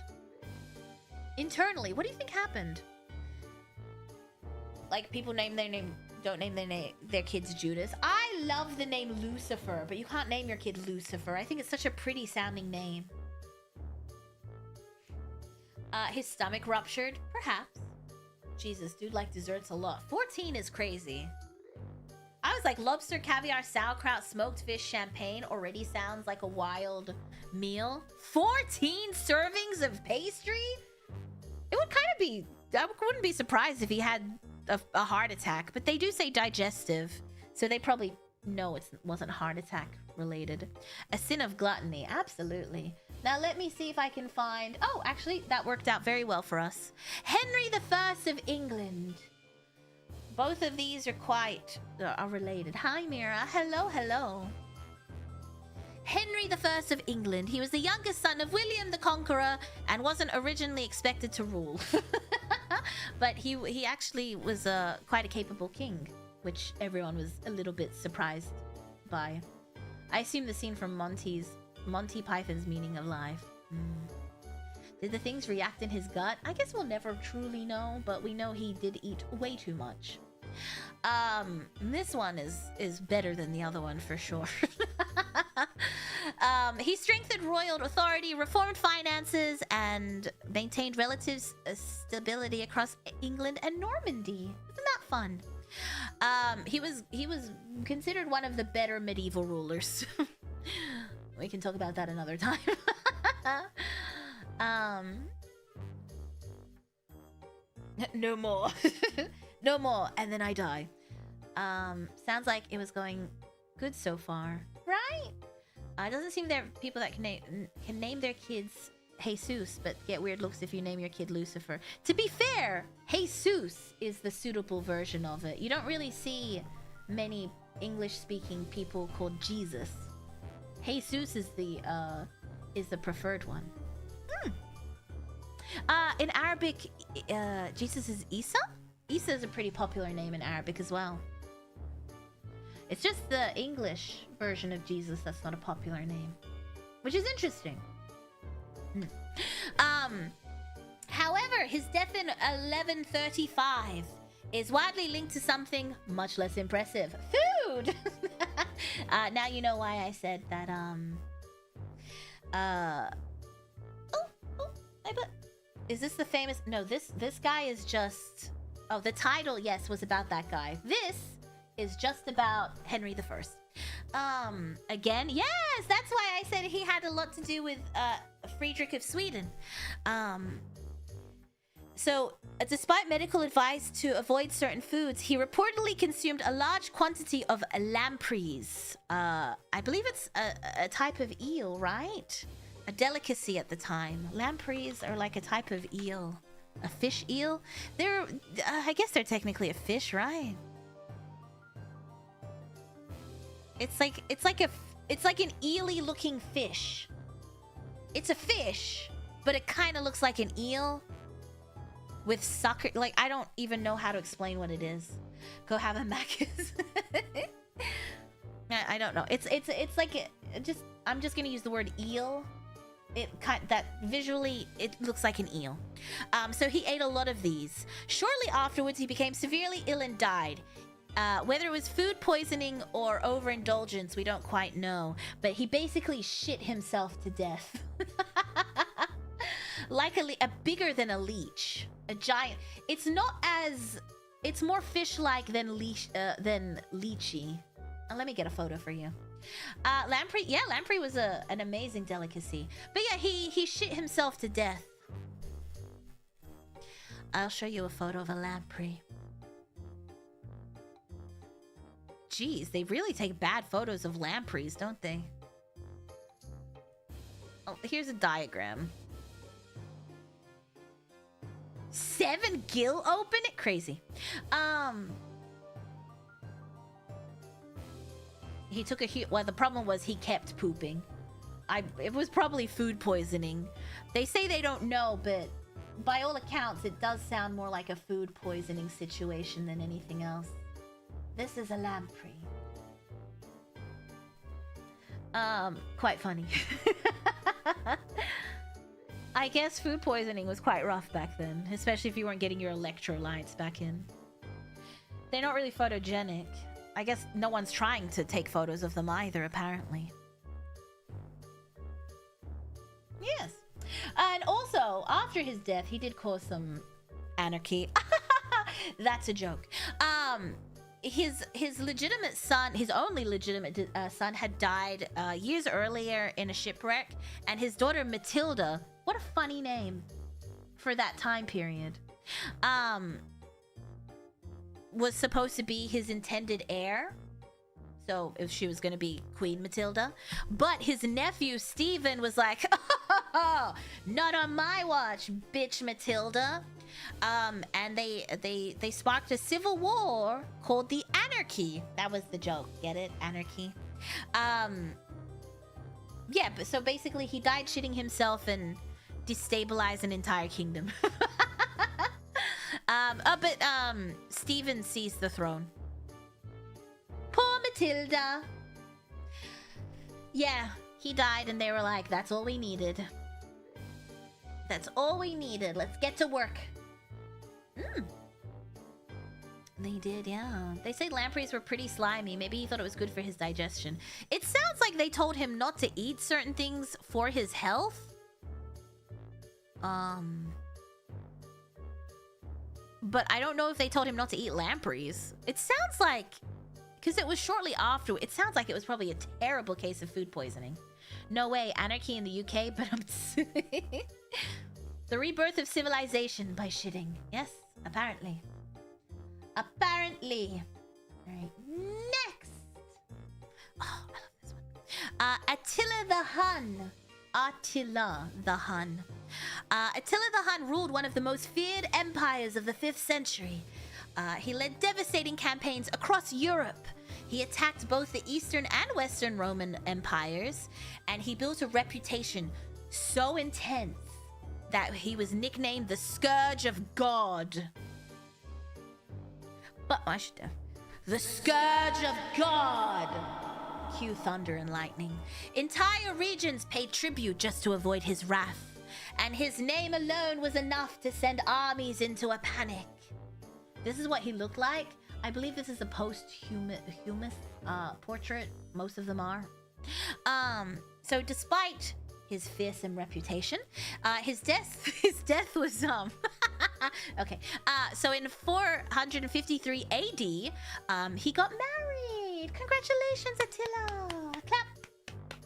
Internally, what do you think happened? Like, people don't name their kids Judas. I love the name Lucifer, but you can't name your kid Lucifer. I think it's such a pretty sounding name. His stomach ruptured, perhaps. Jesus, dude liked desserts a lot. 14 is crazy. I was like, lobster, caviar, sauerkraut, smoked fish, champagne already sounds like a wild meal. 14 servings of pastry? It would kind of be... I wouldn't be surprised if he had a heart attack, but they do say digestive, so they probably know it wasn't heart attack related. A sin of gluttony, absolutely. Now let me see if I can find... Oh, actually, that worked out very well for us. Henry I of England. Both of these are related. Hi, Mira. Hello, hello. Henry I of England. He was the youngest son of William the Conqueror and wasn't originally expected to rule. But he actually was quite a capable king, which everyone was a little bit surprised by. I assume the scene from Monty Python's Meaning of Life. Did the things react in his gut? I guess we'll never truly know, but we know he did eat way too much. This one is better than the other one for sure. He strengthened royal authority, reformed finances, and maintained relative stability across England and Normandy. Isn't that fun? He was considered one of the better medieval rulers. We can talk about that another time. No more. No more, and then I die. Sounds like it was going good so far, right? It doesn't seem there are people that can name their kids Jesus, but get weird looks if you name your kid Lucifer. To be fair, Jesus is the suitable version of it. You don't really see many English-speaking people called Jesus. Jesus is the preferred one. In Arabic, Jesus is Isa? Isa is a pretty popular name in Arabic as well. It's just the English version of Jesus that's not a popular name, which is interesting. However, his death in 1135 is widely linked to something much less impressive: food. Now you know why I said that. Is this the famous? No, this guy is just. Oh, the title, yes, was about that guy. This is just about Henry I. Again, yes, that's why I said he had a lot to do with Friedrich of Sweden. So, despite medical advice to avoid certain foods, he reportedly consumed a large quantity of lampreys. I believe it's a type of eel, right? A delicacy at the time. Lampreys are like a type of eel. A fish eel? They're, I guess they're technically a fish, right? It's like an eely looking fish. It's a fish, but it kind of looks like an eel with sucker. Like, I don't even know how to explain what it is. Go have a Macca's. I don't know. It's like I'm just gonna use the word eel. Visually it looks like an eel. So he ate a lot of these. Shortly afterwards, he became severely ill and died. Whether it was food poisoning or overindulgence, we don't quite know. But he basically shit himself to death. Like a bigger than a leech, a giant. It's more fish-like than lychee. Let me get a photo for you. Lamprey was an amazing delicacy. But yeah, he shit himself to death. I'll show you a photo of a lamprey. Jeez, they really take bad photos of lampreys, don't they? Oh, here's a diagram. 7 gill open? Crazy. He took well, the problem was he kept pooping. It was probably food poisoning. They say they don't know, but by all accounts, it does sound more like a food poisoning situation than anything else. This is a lamprey. Quite funny. I guess food poisoning was quite rough back then, especially if you weren't getting your electrolytes back in. They're not really photogenic. I guess no one's trying to take photos of them either, apparently. Yes. And also, after his death, he did cause some anarchy. That's a joke. His legitimate son, his only legitimate son, had died years earlier in a shipwreck, and his daughter Matilda, what a funny name for that time period, was supposed to be his intended heir. So if she was going to be Queen Matilda, but his nephew Stephen was like, oh, not on my watch, bitch Matilda. And they sparked a civil war called the Anarchy. That was the joke. Get it? Anarchy. Yeah, but so basically he died shitting himself and destabilized an entire kingdom. But Stephen seized the throne. Poor Matilda. Yeah, he died and they were like, that's all we needed. That's all we needed. Let's get to work. They did, yeah. They say lampreys were pretty slimy. Maybe he thought it was good for his digestion. It sounds like they told him not to eat certain things for his health. But I don't know if they told him not to eat lampreys. It sounds like, because it was shortly after, it sounds like it was probably a terrible case of food poisoning. No way, anarchy in the UK, but I'm... The rebirth of civilization by shitting. Yes, apparently. Apparently. Alright, next! Oh, I love this one. Attila the Hun. Attila the Hun. Attila the Hun ruled one of the most feared empires of the 5th century. He led devastating campaigns across Europe. He attacked both the Eastern and Western Roman empires, and he built a reputation so intense that he was nicknamed the Scourge of God. But I should have. The Scourge of God! Cue thunder and lightning. Entire regions paid tribute just to avoid his wrath, and his name alone was enough to send armies into a panic. This is what he looked like. I believe this is a posthumous portrait. Most of them are. So despite his fearsome reputation, his death was okay. So in 453 AD, he got married. Congratulations, Attila! Clap,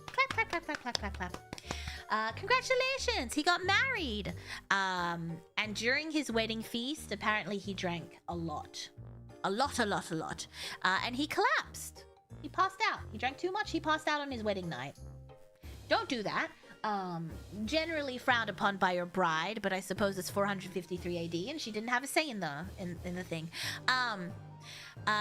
clap, clap, clap, clap, clap, clap, clap. Congratulations, he got married. And during his wedding feast, apparently he drank a lot. A lot. And he collapsed. He passed out. He drank too much. He passed out on his wedding night. Don't do that. Generally frowned upon by your bride, but I suppose it's 453 AD, and she didn't have a say in the thing.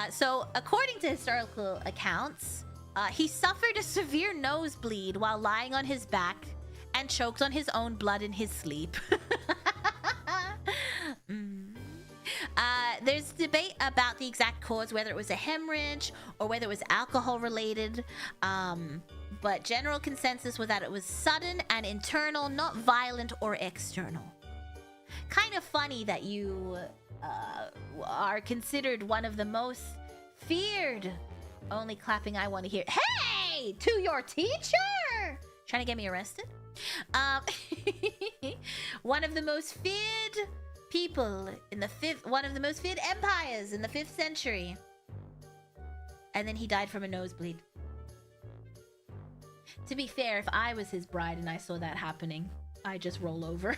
So according to historical accounts, he suffered a severe nosebleed while lying on his back and choked on his own blood in his sleep. There's debate about the exact cause, whether it was a hemorrhage or whether it was alcohol related. But general consensus was that it was sudden and internal, not violent or external. Kind of funny that you are considered one of the most feared. Only clapping I want to hear. Hey! To your teacher! Trying to get me arrested? One of the most feared people in the one of the most feared empires in the 5th century. And then he died from a nosebleed. To be fair, if I was his bride and I saw that happening, I'd just roll over.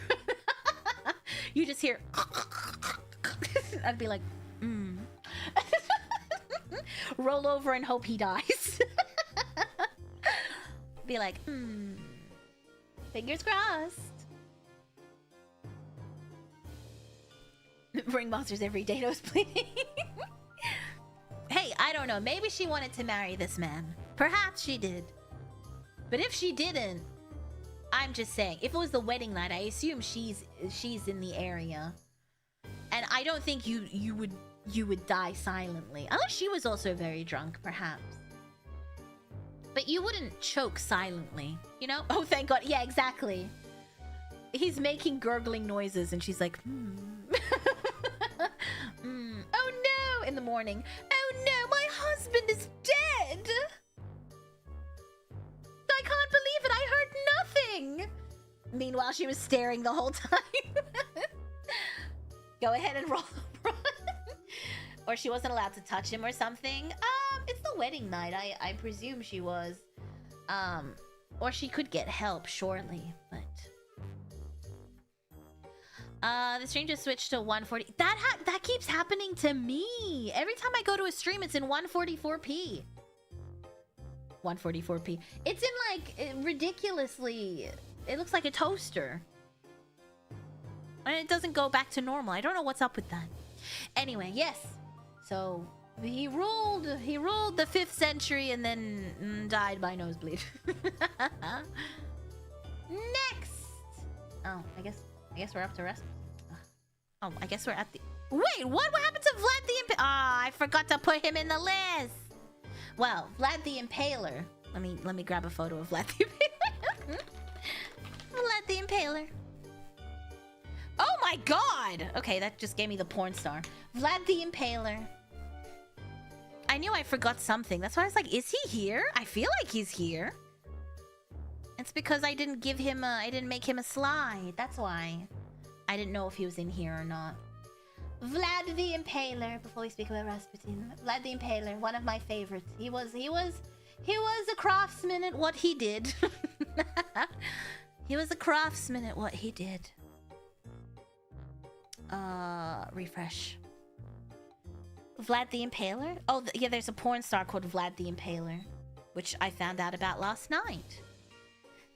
You just hear... I'd be like, roll over and hope he dies. Be like, fingers crossed. Bring monsters every day, nosebleeding. Hey, I don't know. Maybe she wanted to marry this man. Perhaps she did. But if she didn't, I'm just saying, if it was the wedding night, I assume she's in the area. And I don't think you would die silently. Unless she was also very drunk, perhaps. But you wouldn't choke silently, you know? Oh, thank God. Yeah, exactly. He's making gurgling noises and she's like, Oh no! In the morning. Oh no, my husband is dead! I can't believe it, I heard nothing! Meanwhile, she was staring the whole time. Go ahead and roll over. Or she wasn't allowed to touch him or something. It's the wedding night. I presume she was. Or she could get help, surely, but... the stream just switched to 140. That keeps happening to me. Every time I go to a stream, it's in 144p. 144p. It's in like ridiculously. It looks like a toaster, and it doesn't go back to normal. I don't know what's up with that. Anyway, yes. So he ruled the 5th century and then died by nosebleed. Next. Oh, I guess we're up to rest. Oh, I guess we're at the... Wait, what happened to Vlad the Impaler? Ah, I forgot to put him in the list. Well, Vlad the Impaler. Let me grab a photo of Vlad the Impaler. Vlad the Impaler. Oh my God! Okay, that just gave me the porn star. Vlad the Impaler. I knew I forgot something. That's why I was like, is he here? I feel like he's here. It's because I didn't give him a... I didn't make him a slide. That's why. I didn't know if he was in here or not. Vlad the Impaler, before we speak about Rasputin. Vlad the Impaler, one of my favorites. He was a craftsman at what he did. He was a craftsman at what he did. Refresh. Vlad the Impaler? Oh, yeah, there's a porn star called Vlad the Impaler, which I found out about last night.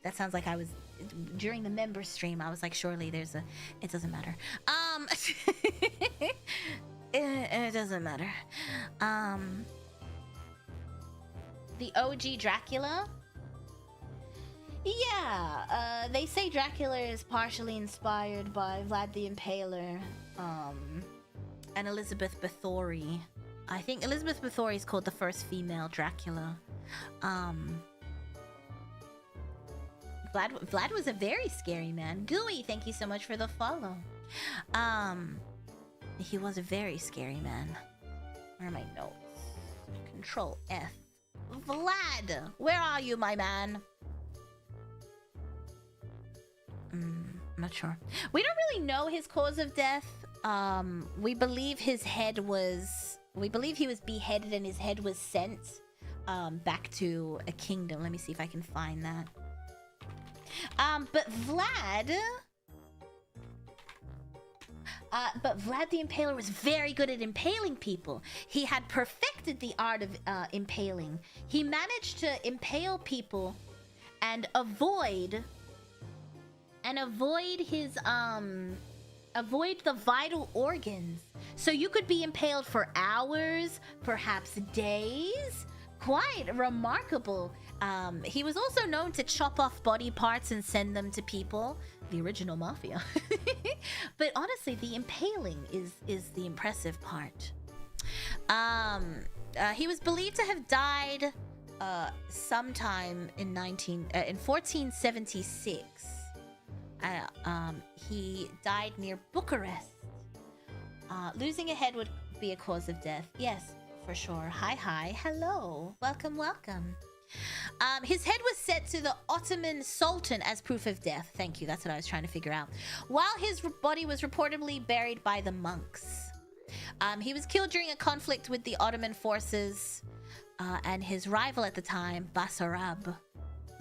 That sounds like I was... During the member stream, I was like, surely there's a... It doesn't matter. It doesn't matter. The OG Dracula? Yeah, they say Dracula is partially inspired by Vlad the Impaler, and Elizabeth Bathory. I think Elizabeth Bathory is called the first female Dracula. Vlad was a very scary man. Gooey, thank you so much for the follow. He was a very scary man. Where are my notes? Control F. Vlad, where are you, my man? I'm not sure. We don't really know his cause of death. We believe his head was... We believe he was beheaded and his head was sent back to a kingdom. Let me see if I can find that. But Vlad the Impaler was very good at impaling people. He had perfected the art of impaling. He managed to impale people and avoid his avoid the vital organs. So you could be impaled for hours, perhaps days. Quite remarkable. He was also known to chop off body parts and send them to people. The original mafia. But honestly, the impaling is the impressive part. He was believed to have died sometime in 1476. He died near Bucharest. Losing a head would be a cause of death. Yes, for sure. Hi, hello, welcome. His head was set to the Ottoman Sultan as proof of death. Thank you, that's what I was trying to figure out. While his body was reportedly buried by the monks. He was killed during a conflict with the Ottoman forces and his rival at the time, Basarab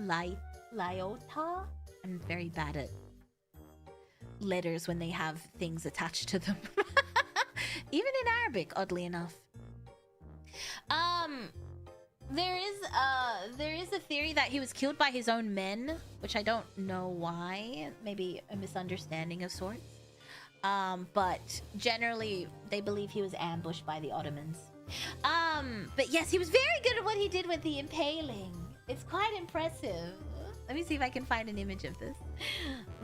Lyota. I'm very bad at letters when they have things attached to them. Even in Arabic, oddly enough. There is a theory that he was killed by his own men, which I don't know why. Maybe a misunderstanding of sorts. But generally, they believe he was ambushed by the Ottomans. But yes, he was very good at what he did with the impaling. It's quite impressive. Let me see if I can find an image of this.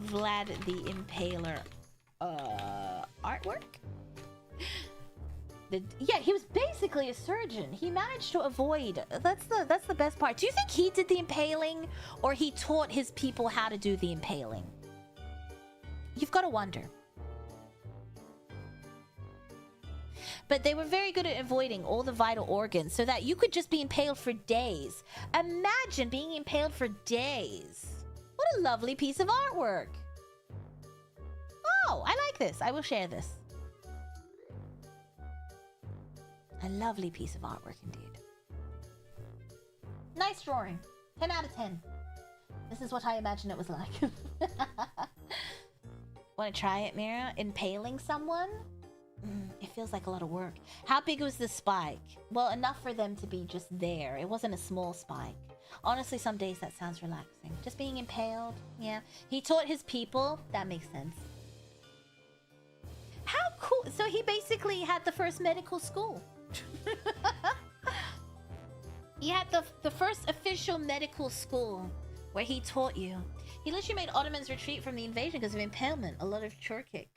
Vlad the Impaler artwork. Yeah, he was basically a surgeon. He managed to avoid. That's the best part. Do you think he did the impaling, or he taught his people how to do the impaling? You've got to wonder. But they were very good at avoiding all the vital organs so that you could just be impaled for days. Imagine being impaled for days. What a lovely piece of artwork. Oh, I like this. I will share this. A lovely piece of artwork indeed. Nice drawing. 10 out of 10. This is what I imagine it was like. Want to try it, Mira? Impaling someone? It feels like a lot of work. How big was the spike? Well, enough for them to be just there. It wasn't a small spike. Honestly, some days that sounds relaxing. Just being impaled, yeah. He taught his people. That makes sense. How cool. So he basically had the first medical school. He had the first official medical school where he taught you. He literally made Ottomans retreat from the invasion because of impalement. A lot of Turkic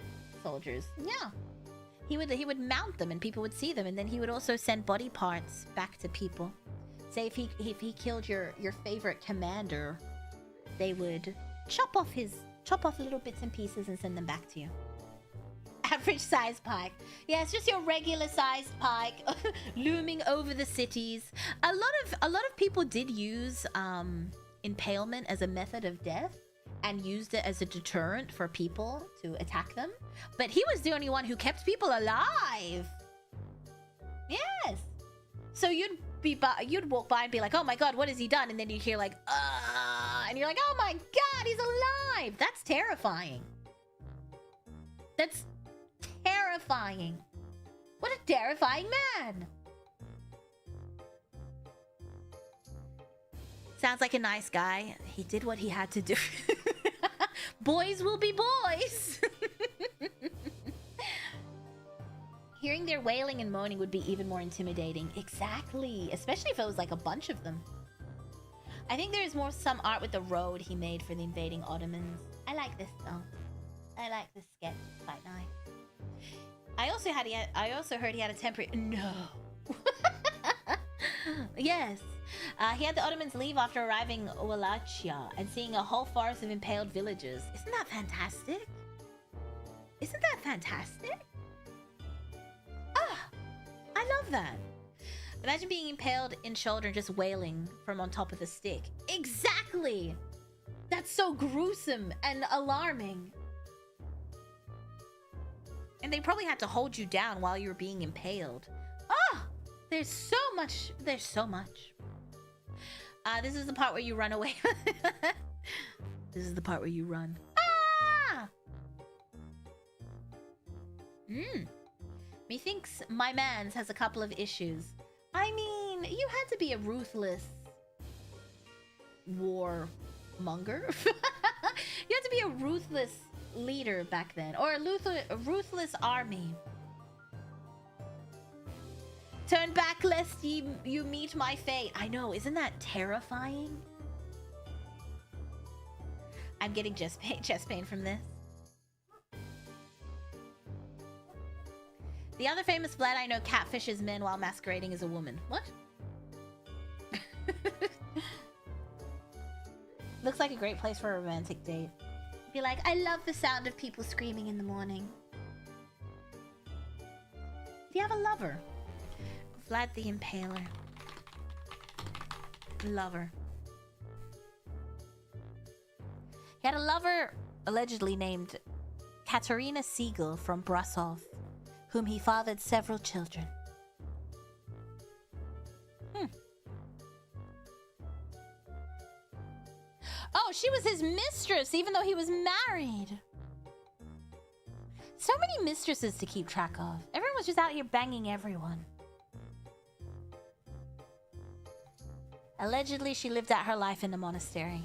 soldiers. Yeah. He would mount them and people would see them, and then he would also send body parts back to people. Say if he killed your favorite commander, they would chop off little bits and pieces and send them back to you. Average size pike. Yeah, it's just your regular sized pike looming over the cities. A lot of people did use impalement as a method of death and used it as a deterrent for people to attack them. But he was the only one who kept people alive. Yes. So you'd walk by and be like, "Oh my god, what has he done?" And then you hear like, and you're like, "Oh my god, he's alive!" That's terrifying. That's terrifying. What a terrifying man. Sounds like a nice guy. He did what he had to do. Boys will be boys. Hearing their wailing and moaning would be even more intimidating. Exactly. Especially if it was like a bunch of them. I think there is some art with the road he made for the invading Ottomans. I like this though. I like this sketch. It's quite nice. I also heard he had a temporary... No. Yes. He had the Ottomans leave after arriving in Wallachia and seeing a whole forest of impaled villagers. Isn't that fantastic? Isn't that fantastic? Ah, I love that. Imagine being impaled in shoulder and just wailing from on top of a stick. Exactly! That's so gruesome and alarming. And they probably had to hold you down while you were being impaled. Ah! There's so much. There's so much. This is the part where you run away. This is the part where you run. Ah! Methinks my mans has a couple of issues. I mean, you had to be a ruthless war monger. You had to be a ruthless leader back then, or a ruthless army. Turn back lest you meet my fate. I know, isn't that terrifying? I'm getting chest pain from this. The other famous Vlad I know catfishes men while masquerading as a woman. What? Looks like a great place for a romantic date. Be like, I love the sound of people screaming in the morning. Do you have a lover? Vlad the Impaler. Lover. He had a lover allegedly named Katerina Siegel from Brasov, whom he fathered several children. Oh, she was his mistress, even though he was married. So many mistresses to keep track of. Everyone was just out here banging everyone. Allegedly, she lived out her life in the monastery.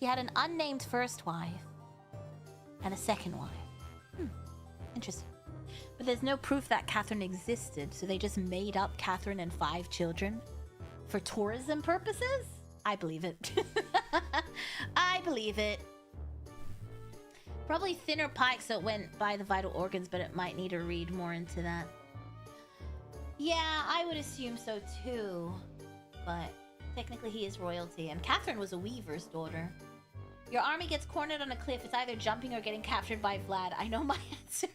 He had an unnamed first wife and a second wife. Interesting. But there's no proof that Catherine existed, so they just made up Catherine and 5 children for tourism purposes? I believe it. I believe it. Probably thinner pike, so it went by the vital organs, but it might need to read more into that. Yeah, I would assume so too. But technically he is royalty, and Catherine was a weaver's daughter. Your army gets cornered on a cliff. It's either jumping or getting captured by Vlad. I know my answer.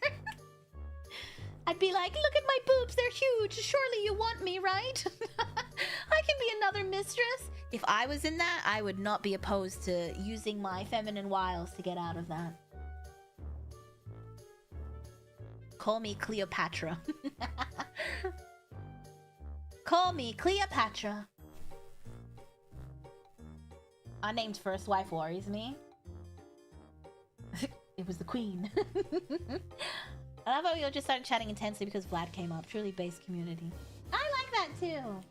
I'd be like, look at my boobs, they're huge. Surely you want me, right? I can be another mistress. If I was in that, I would not be opposed to using my feminine wiles to get out of that. Call me Cleopatra. Call me Cleopatra. Unnamed first wife worries me. It was the queen. I love how we all just started chatting intensely because Vlad came up. Truly based community. I like that too.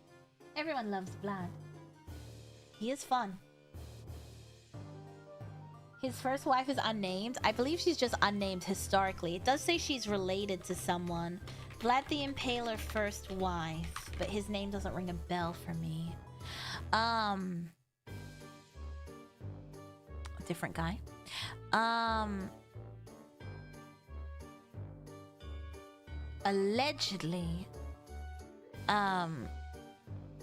Everyone loves Vlad. He is fun. His first wife is unnamed. I believe she's just unnamed historically. It does say she's related to someone. Vlad the Impaler first wife, but his name doesn't ring a bell for me. Different guy. Allegedly,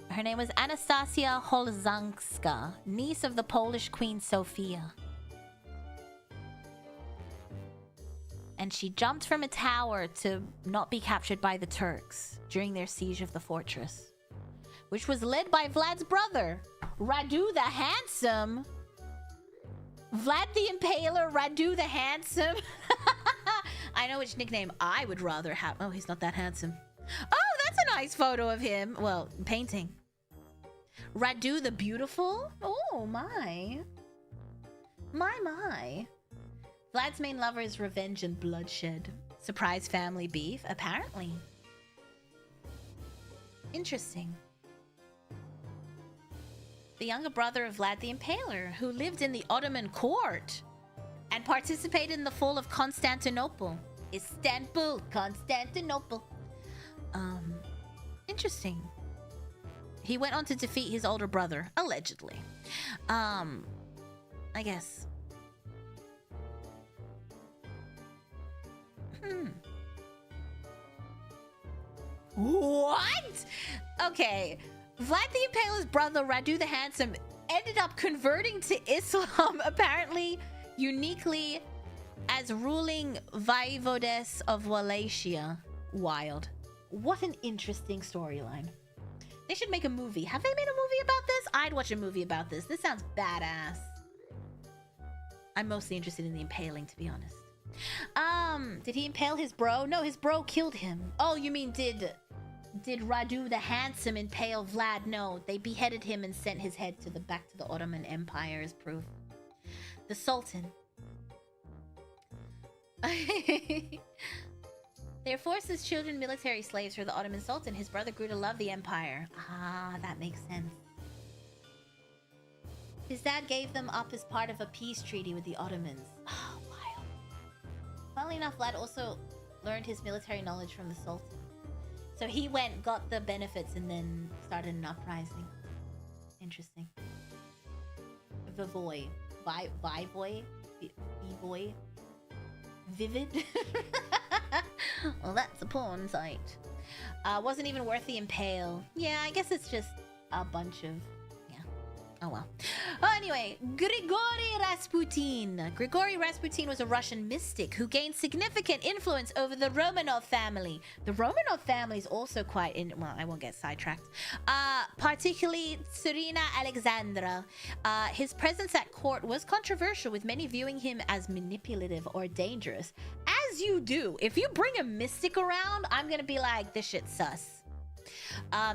Her name was Anastasia Holzanska, niece of the Polish Queen Sofia. And she jumped from a tower to not be captured by the Turks during their siege of the fortress, which was led by Vlad's brother, Radu the Handsome. Vlad the Impaler, Radu the Handsome. I know which nickname I would rather have. Oh, he's not that handsome. Oh, that's a nice photo of him. Well, painting. Radu the Beautiful. Oh, my. My. Vlad's main lover is revenge and bloodshed. Surprise family beef, apparently. Interesting. The younger brother of Vlad the Impaler, who lived in the Ottoman court and participated in the fall of Constantinople. Constantinople. Interesting. He went on to defeat his older brother, allegedly. I guess. What? Okay. Vlad the Impaler's brother, Radu the Handsome, ended up converting to Islam, apparently uniquely as ruling voivodess of Wallachia. Wild. What an interesting storyline. They should make a movie. Have they made a movie about this? I'd watch a movie about this. This sounds badass. I'm mostly interested in the impaling, to be honest. Did he impale his bro? No, his bro killed him. Oh, you mean did Radu the Handsome impale Vlad? No, they beheaded him and sent his head back to the Ottoman Empire as proof. The Sultan. Their forces children military slaves for the Ottoman Sultan. His brother grew to love the empire. Ah, that makes sense. His dad gave them up as part of a peace treaty with the Ottomans. Oh, wild. Funnily enough, Vlad also learned his military knowledge from the Sultan. So he went, got the benefits, and then started an uprising. Interesting. Vivoy. Vivoy? Vivoy? Vivid? Well, that's a porn site. Wasn't even worth the impale. Yeah, I guess it's just a bunch of... Yeah. Oh, well. Oh, anyway, Grigory Rasputin. Grigory Rasputin was a Russian mystic who gained significant influence over the Romanov family. The Romanov family is also quite in... Well, I won't get sidetracked. Particularly Tsarina Alexandra. His presence at court was controversial, with many viewing him as manipulative or dangerous. As you do. If you bring a mystic around, I'm gonna be like, this shit's sus.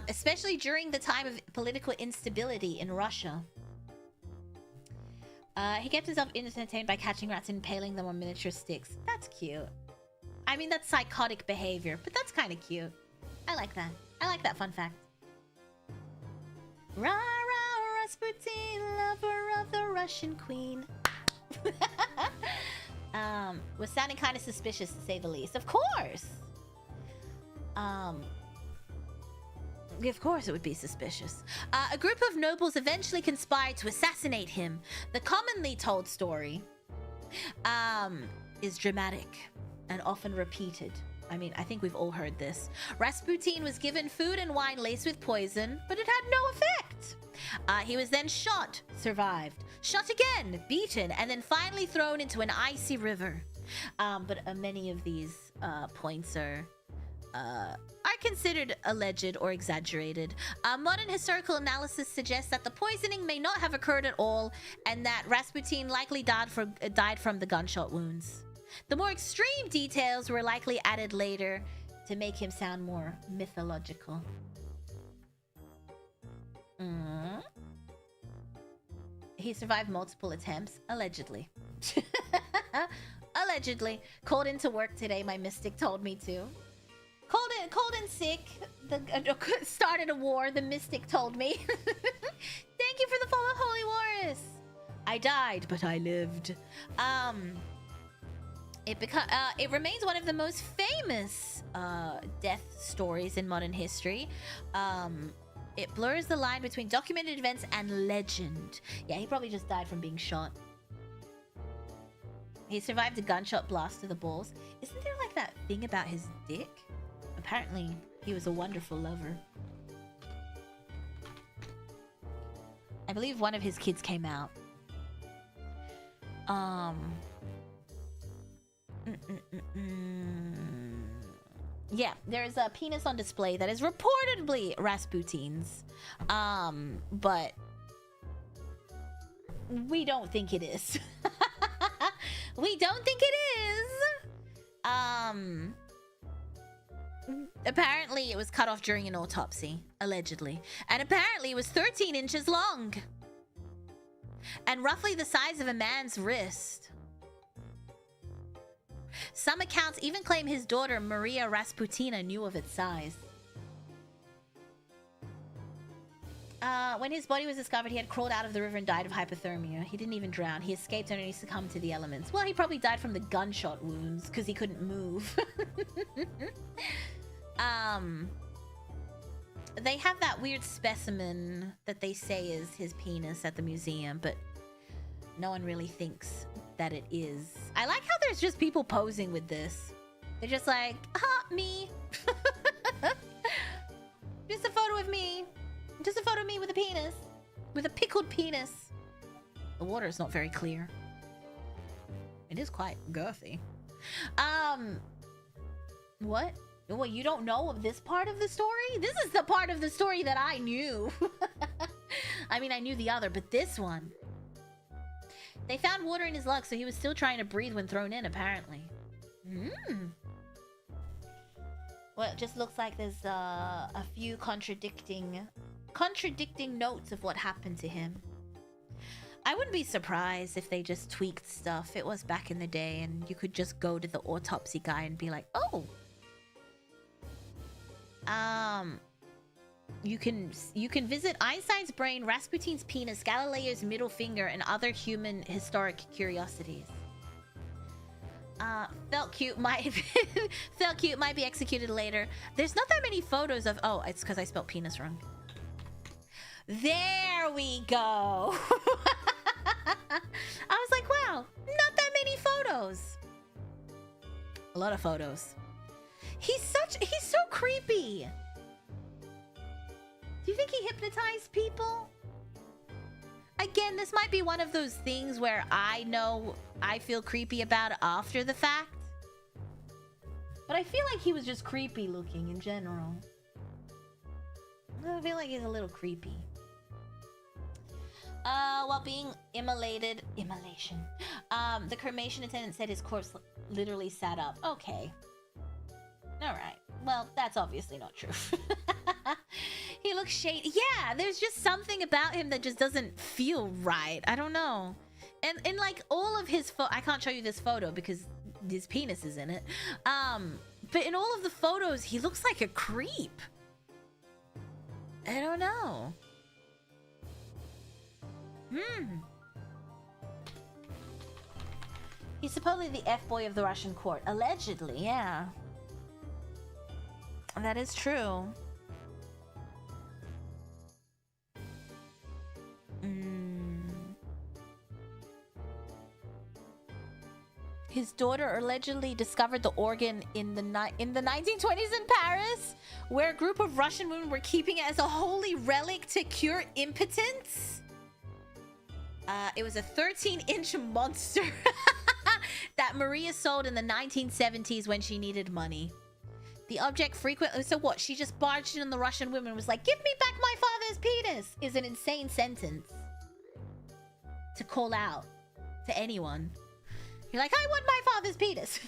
Especially during the time of political instability in Russia. He kept himself entertained by catching rats and impaling them on miniature sticks. That's cute. I mean, that's psychotic behavior, but that's kind of cute. I like that. I like that fun fact. Rah, rah, Rasputin, lover of the Russian queen. Was sounding kind of suspicious, to say the least. Of course! Of course it would be suspicious. A group of nobles eventually conspired to assassinate him. The commonly told story is dramatic and often repeated. I mean, I think we've all heard this. Rasputin was given food and wine laced with poison, but it had no effect. He was then shot, survived, shot again, beaten, and then finally thrown into an icy river. But many of these points are considered alleged or exaggerated. Modern historical analysis suggests that the poisoning may not have occurred at all, and that Rasputin likely died from the gunshot wounds. The more extreme details were likely added later to make him sound more mythological. He survived multiple attempts, allegedly. Allegedly. Called into work today, my mystic told me to. Cold and sick. Started a war, the mystic told me. Thank you for the follow, Holy Warris. I died, but I lived. It remains one of the most famous death stories in modern history. It blurs the line between documented events and legend. Yeah, he probably just died from being shot. He survived a gunshot blast to the balls. Isn't there like that thing about his dick? Apparently, he was a wonderful lover. I believe one of his kids came out. Yeah, there's a penis on display that is reportedly Rasputin's. But we don't think it is. We don't think it is. Apparently it was cut off during an autopsy, allegedly. And apparently it was 13 inches long. And roughly the size of a man's wrist. Some accounts even claim his daughter, Maria Rasputina, knew of its size. When his body was discovered, he had crawled out of the river and died of hypothermia. He didn't even drown. He escaped and only succumbed to the elements. Well, he probably died from the gunshot wounds because he couldn't move. They have that weird specimen that they say is his penis at the museum, but no one really thinks that it is. I like how there's just people posing with this. They're just like, me. Just a photo of me. Just a photo of me with a penis. With a pickled penis. The water is not very clear. It is quite girthy. What? Well, you don't know of this part of the story? This is the part of the story that I knew. I mean, I knew the other, but this one. They found water in his lungs, so he was still trying to breathe when thrown in, apparently. Well, it just looks like there's a few contradicting notes of what happened to him. I wouldn't be surprised if they just tweaked stuff. It was back in the day, and you could just go to the autopsy guy and be like, oh. You can visit Einstein's brain, Rasputin's penis, Galileo's middle finger, and other human historic curiosities. Felt cute might be executed later. There's not that many photos of. Oh, it's because I spelled penis wrong. There we go. I was like, wow, not that many photos. A lot of photos. He's so creepy. Do you think he hypnotized people? Again, this might be one of those things where I know I feel creepy about after the fact. But I feel like he was just creepy looking in general. I feel like he's a little creepy. While being immolation. The cremation attendant said his corpse literally sat up. Okay. Alright. Well, that's obviously not true. He looks shady. Yeah, there's just something about him that just doesn't feel right. I don't know. And in like all of his I can't show you this photo because his penis is in it. But in all of the photos, he looks like a creep. I don't know. He's supposedly the F-boy of the Russian court. Allegedly, yeah. That is true. His daughter allegedly discovered the organ in the 1920s in Paris, where a group of Russian women were keeping it as a holy relic to cure impotence. It was a 13-inch monster that Maria sold in the 1970s when she needed money. The object frequently... So what? She just barged in on the Russian women and was like, give me back my father's penis! Is an insane sentence to call out to anyone. You're like, I want my father's penis.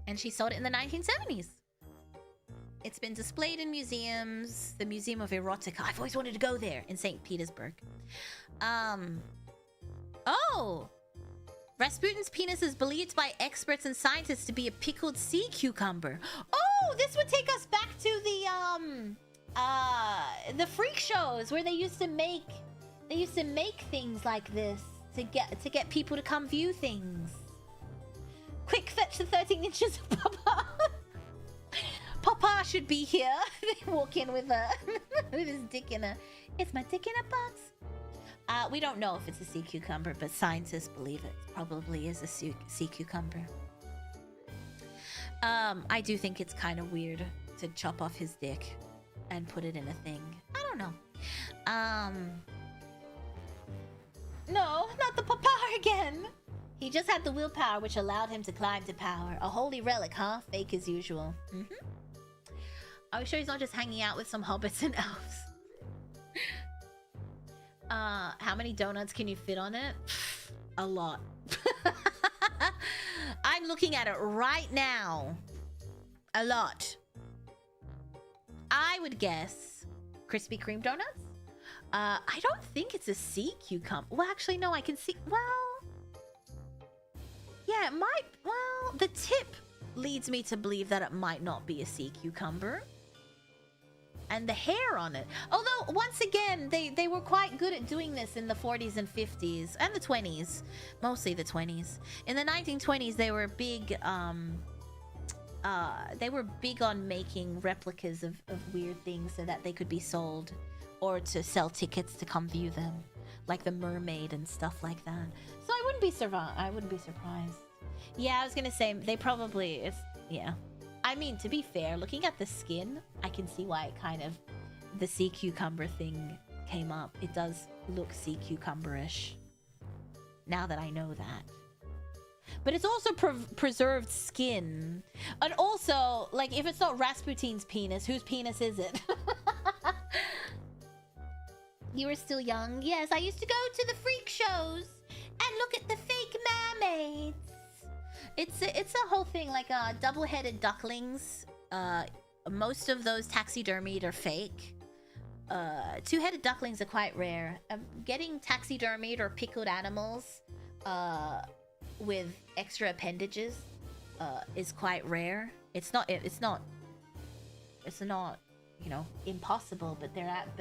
And she sold it in the 1970s. It's been displayed in museums. The Museum of Erotica. I've always wanted to go there in St. Petersburg. Oh! Rasputin's penis is believed by experts and scientists to be a pickled sea cucumber. Oh, this would take us back to the freak shows where they used to make things like this to get people to come view things. Quick, fetch the 13 inches of Papa. Papa should be here. They walk in with his dick in a. It's my dick in a box. We don't know if it's a sea cucumber, but scientists believe it probably is a sea cucumber. I do think it's kind of weird to chop off his dick and put it in a thing. I don't know. No, not the papa again. He just had the willpower which allowed him to climb to power. A holy relic, huh? Fake as usual. Are we sure he's not just hanging out with some hobbits and elves? How many donuts can you fit on it? A lot. I'm looking at it right now. A lot. I would guess Krispy Kreme donuts? I don't think it's a sea cucumber. Well, actually, no, I can see... Well... Yeah, it might... Well, the tip leads me to believe that it might not be a sea cucumber. And the hair on it. Although, once again, they were quite good at doing this in the 40s and 50s. And the 20s. Mostly the 20s. In the 1920s, they were big on making replicas of weird things so that they could be sold. Or to sell tickets to come view them. Like the mermaid and stuff like that. So I wouldn't be surprised. Yeah, I was gonna say, they probably... Yeah. I mean, to be fair, looking at the skin, I can see why it kind of... The sea cucumber thing came up. It does look sea cucumber-ish. Now that I know that. But it's also preserved skin. And also, like, if it's not Rasputin's penis, whose penis is it? You were still young. Yes, I used to go to the freak shows and look at the fake mermaids. It's a whole thing, like double-headed ducklings. Most of those taxidermied are fake. Two-headed ducklings are quite rare. Getting taxidermied or pickled animals with extra appendages is quite rare. It's not you know, impossible, but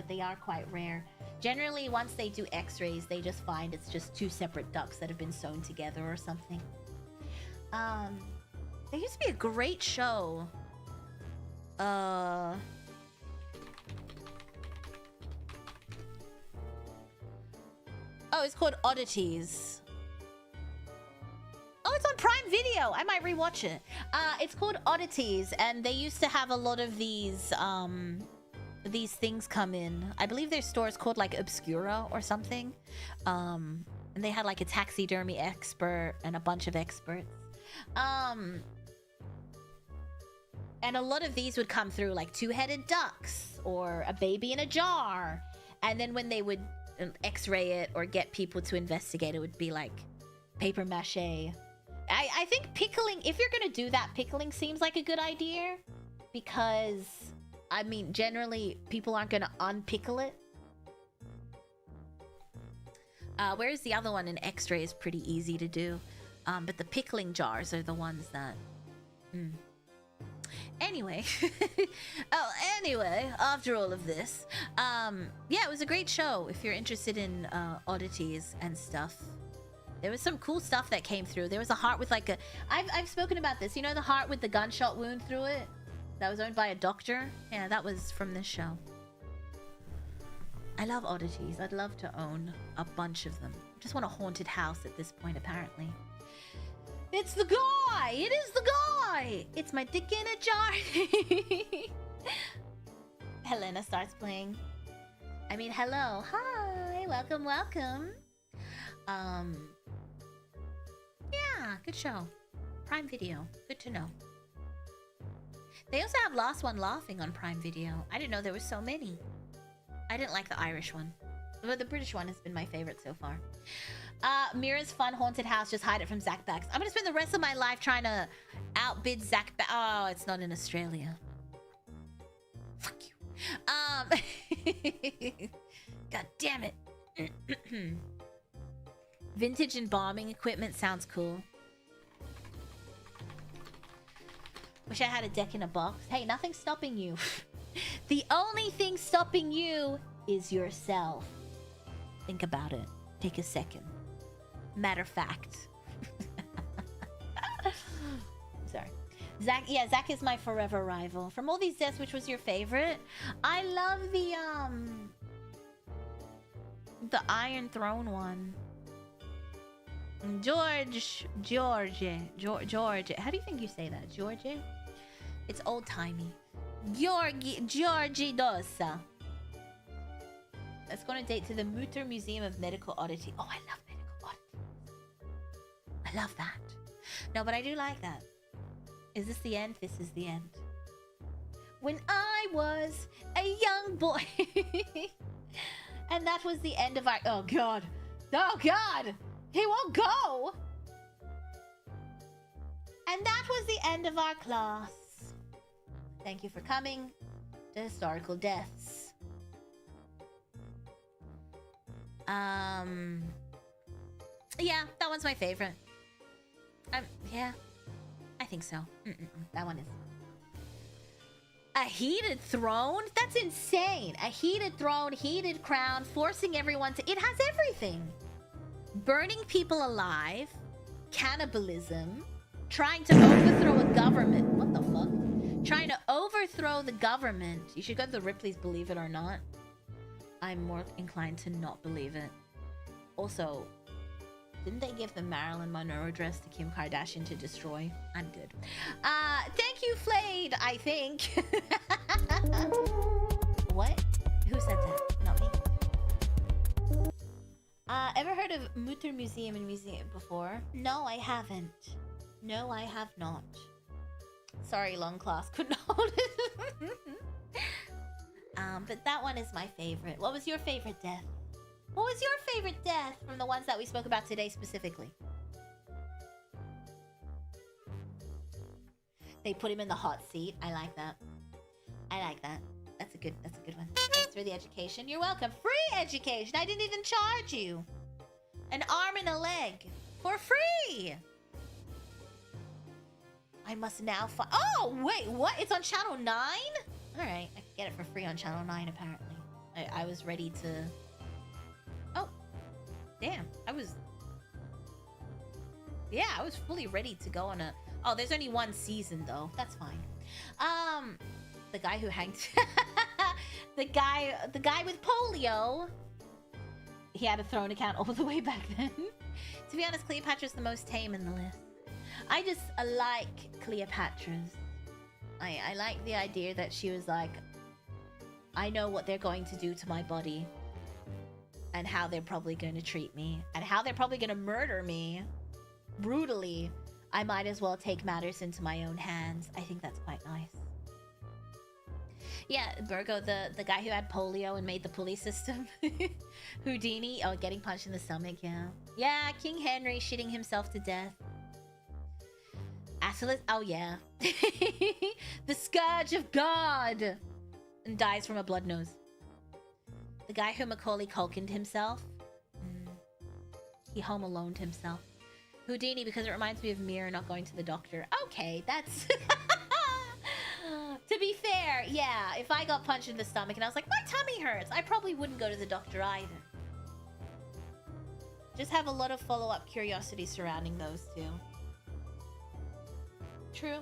they are quite rare. Generally, once they do x-rays, they just find it's just two separate ducks that have been sewn together or something. There used to be a great show. Oh, it's called Oddities. Oh, it's on Prime Video. I might rewatch it. It's called Oddities, and they used to have a lot of these things come in. I believe their store is called like Obscura or something. And they had like a taxidermy expert and a bunch of experts. And a lot of these would come through like two-headed ducks or a baby in a jar. And then when they would x-ray it or get people to investigate, it would be like paper mache. I think pickling, if you're gonna do that, pickling seems like a good idea. Because, I mean, generally, people aren't gonna unpickle it. Whereas the other one in x-ray is pretty easy to do. But the pickling jars are the ones that... Anyway. Anyway, after all of this. Yeah, it was a great show if you're interested in oddities and stuff. There was some cool stuff that came through. There was a heart with like a... I've spoken about this. You know the heart with the gunshot wound through it? That was owned by a doctor? Yeah, that was from this show. I love oddities. I'd love to own a bunch of them. Just want a haunted house at this point, apparently. It's the guy! It is the guy! It's my dick in a jar! Helena starts playing. I mean, hello. Hi! Welcome, welcome. Yeah, good show. Prime Video. Good to know. They also have Last One Laughing on Prime Video. I didn't know there were so many. I didn't like the Irish one. But the British one has been my favorite so far. Mira's Fun Haunted House. Just hide it from Zach Bax. I'm gonna spend the rest of my life trying to outbid Zach Bax. Oh, it's not in Australia. Fuck you. God damn it. Vintage embalming equipment sounds cool. Wish I had a deck in a box. Hey, nothing's stopping you. The only thing stopping you is yourself. Think about it. Take a second. Matter of fact. Sorry. Zach, yeah, Zach is my forever rival. From all these deaths, which was your favorite? I love the Iron Throne one. George. How do you think you say that? George? It's old-timey. Georgi Dosa. Let's go on a date to the Mutter Museum of Medical Oddity. Oh, I love medical oddities. I love that. No, but I do like that. Is this the end? This is the end. When I was a young boy. And that was the end of our... Oh, God. Oh, God. He won't go. And that was the end of our class. Thank you for coming to Historical Deaths. Yeah, that one's my favorite. Yeah, I think so. That one is. A heated throne? That's insane. A heated throne, heated crown, forcing everyone to... It has everything. Burning people alive, cannibalism, trying to overthrow a government. What the fuck? Trying to overthrow the government. You should go to the Ripley's, believe it or not. I'm more inclined to not believe it. Also, didn't they give the Marilyn Monroe dress to Kim Kardashian to destroy? I'm good. Thank you, Flayed, I think. What? Who said that? Not me. Ever heard of Mutter Museum and Museum before? No, I haven't. No, I have not. Sorry, long class. Couldn't hold it. But that one is my favorite. What was your favorite death? What was your favorite death from the ones that we spoke about today specifically? They put him in the hot seat. I like that. I like that. That's a good one. Thanks for the education. You're welcome. Free education. I didn't even charge you. An arm and a leg. For free. I must now find... Oh, wait, what? It's on Channel 9? Alright, I can get it for free on Channel 9, apparently. I was ready to... Oh. Damn, I was... Yeah, I was fully ready to go on a... Oh, there's only one season, though. That's fine. The guy who hanged... the guy with polio... He had a throne account all the way back then. To be honest, Cleopatra's the most tame in the list. I just like Cleopatra's. I like the idea that she was like, I know what they're going to do to my body. And how they're probably going to treat me. And how they're probably going to murder me. Brutally. I might as well take matters into my own hands. I think that's quite nice. Yeah, Virgo, the guy who had polio and made the pulley system. Houdini. Oh, getting punched in the stomach, yeah. Yeah, King Henry shitting himself to death. Attila, oh yeah. The scourge of God. And dies from a blood nose. The guy who Macaulay Culkin'd himself. He home aloned himself. Houdini, because it reminds me of Mira not going to the doctor. Okay, that's... To be fair, yeah, if I got punched in the stomach and I was like, my tummy hurts, I probably wouldn't go to the doctor either. Just have a lot of follow-up curiosity surrounding those two. True.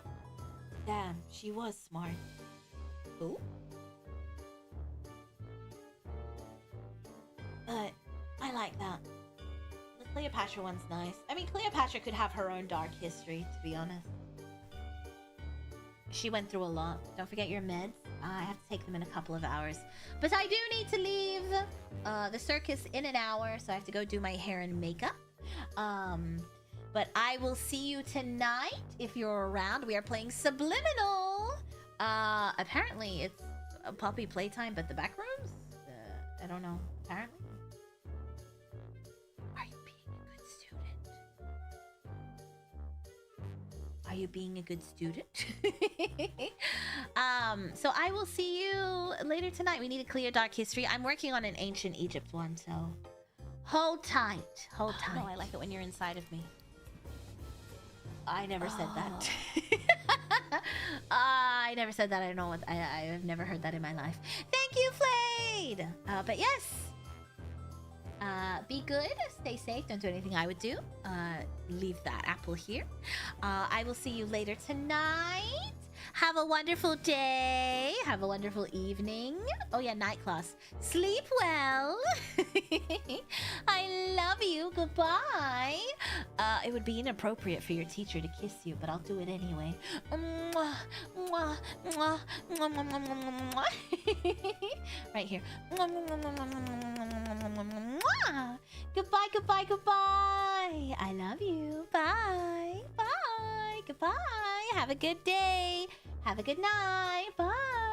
Damn, she was smart. Who? But I like that. The Cleopatra one's nice. I mean, Cleopatra could have her own dark history, to be honest. She went through a lot. Don't forget your meds. I have to take them in a couple of hours. But I do need to leave the circus in an hour, so I have to go do my hair and makeup. But I will see you tonight if you're around. We are playing Subliminal. Apparently it's a puppy playtime, but the back rooms? I don't know. Apparently. Are you being a good student? Are you being a good student? So I will see you later tonight. We need to clear dark history. I'm working on an ancient Egypt one, so hold tight. Hold tight. No, I like it when you're inside of me. I never said that. I never said that. I don't know what I have never heard that in my life. Thank you, Flayed. But yes. Be good, stay safe, don't do anything I would do. Leave that apple here. I will see you later tonight. Have a wonderful day. Have a wonderful evening. Oh yeah, night class. Sleep well. I love you. Goodbye. It would be inappropriate for your teacher to kiss you, but I'll do it anyway. Mwah, mwah, mwah, mwah, mwah, mwah, mwah, mwah. Right here. Mwah, mwah, mwah, mwah, mwah, mwah, mwah, mwah. Goodbye, goodbye, goodbye. I love you. Bye. Bye. Goodbye. Have a good day. Have a good night. Bye.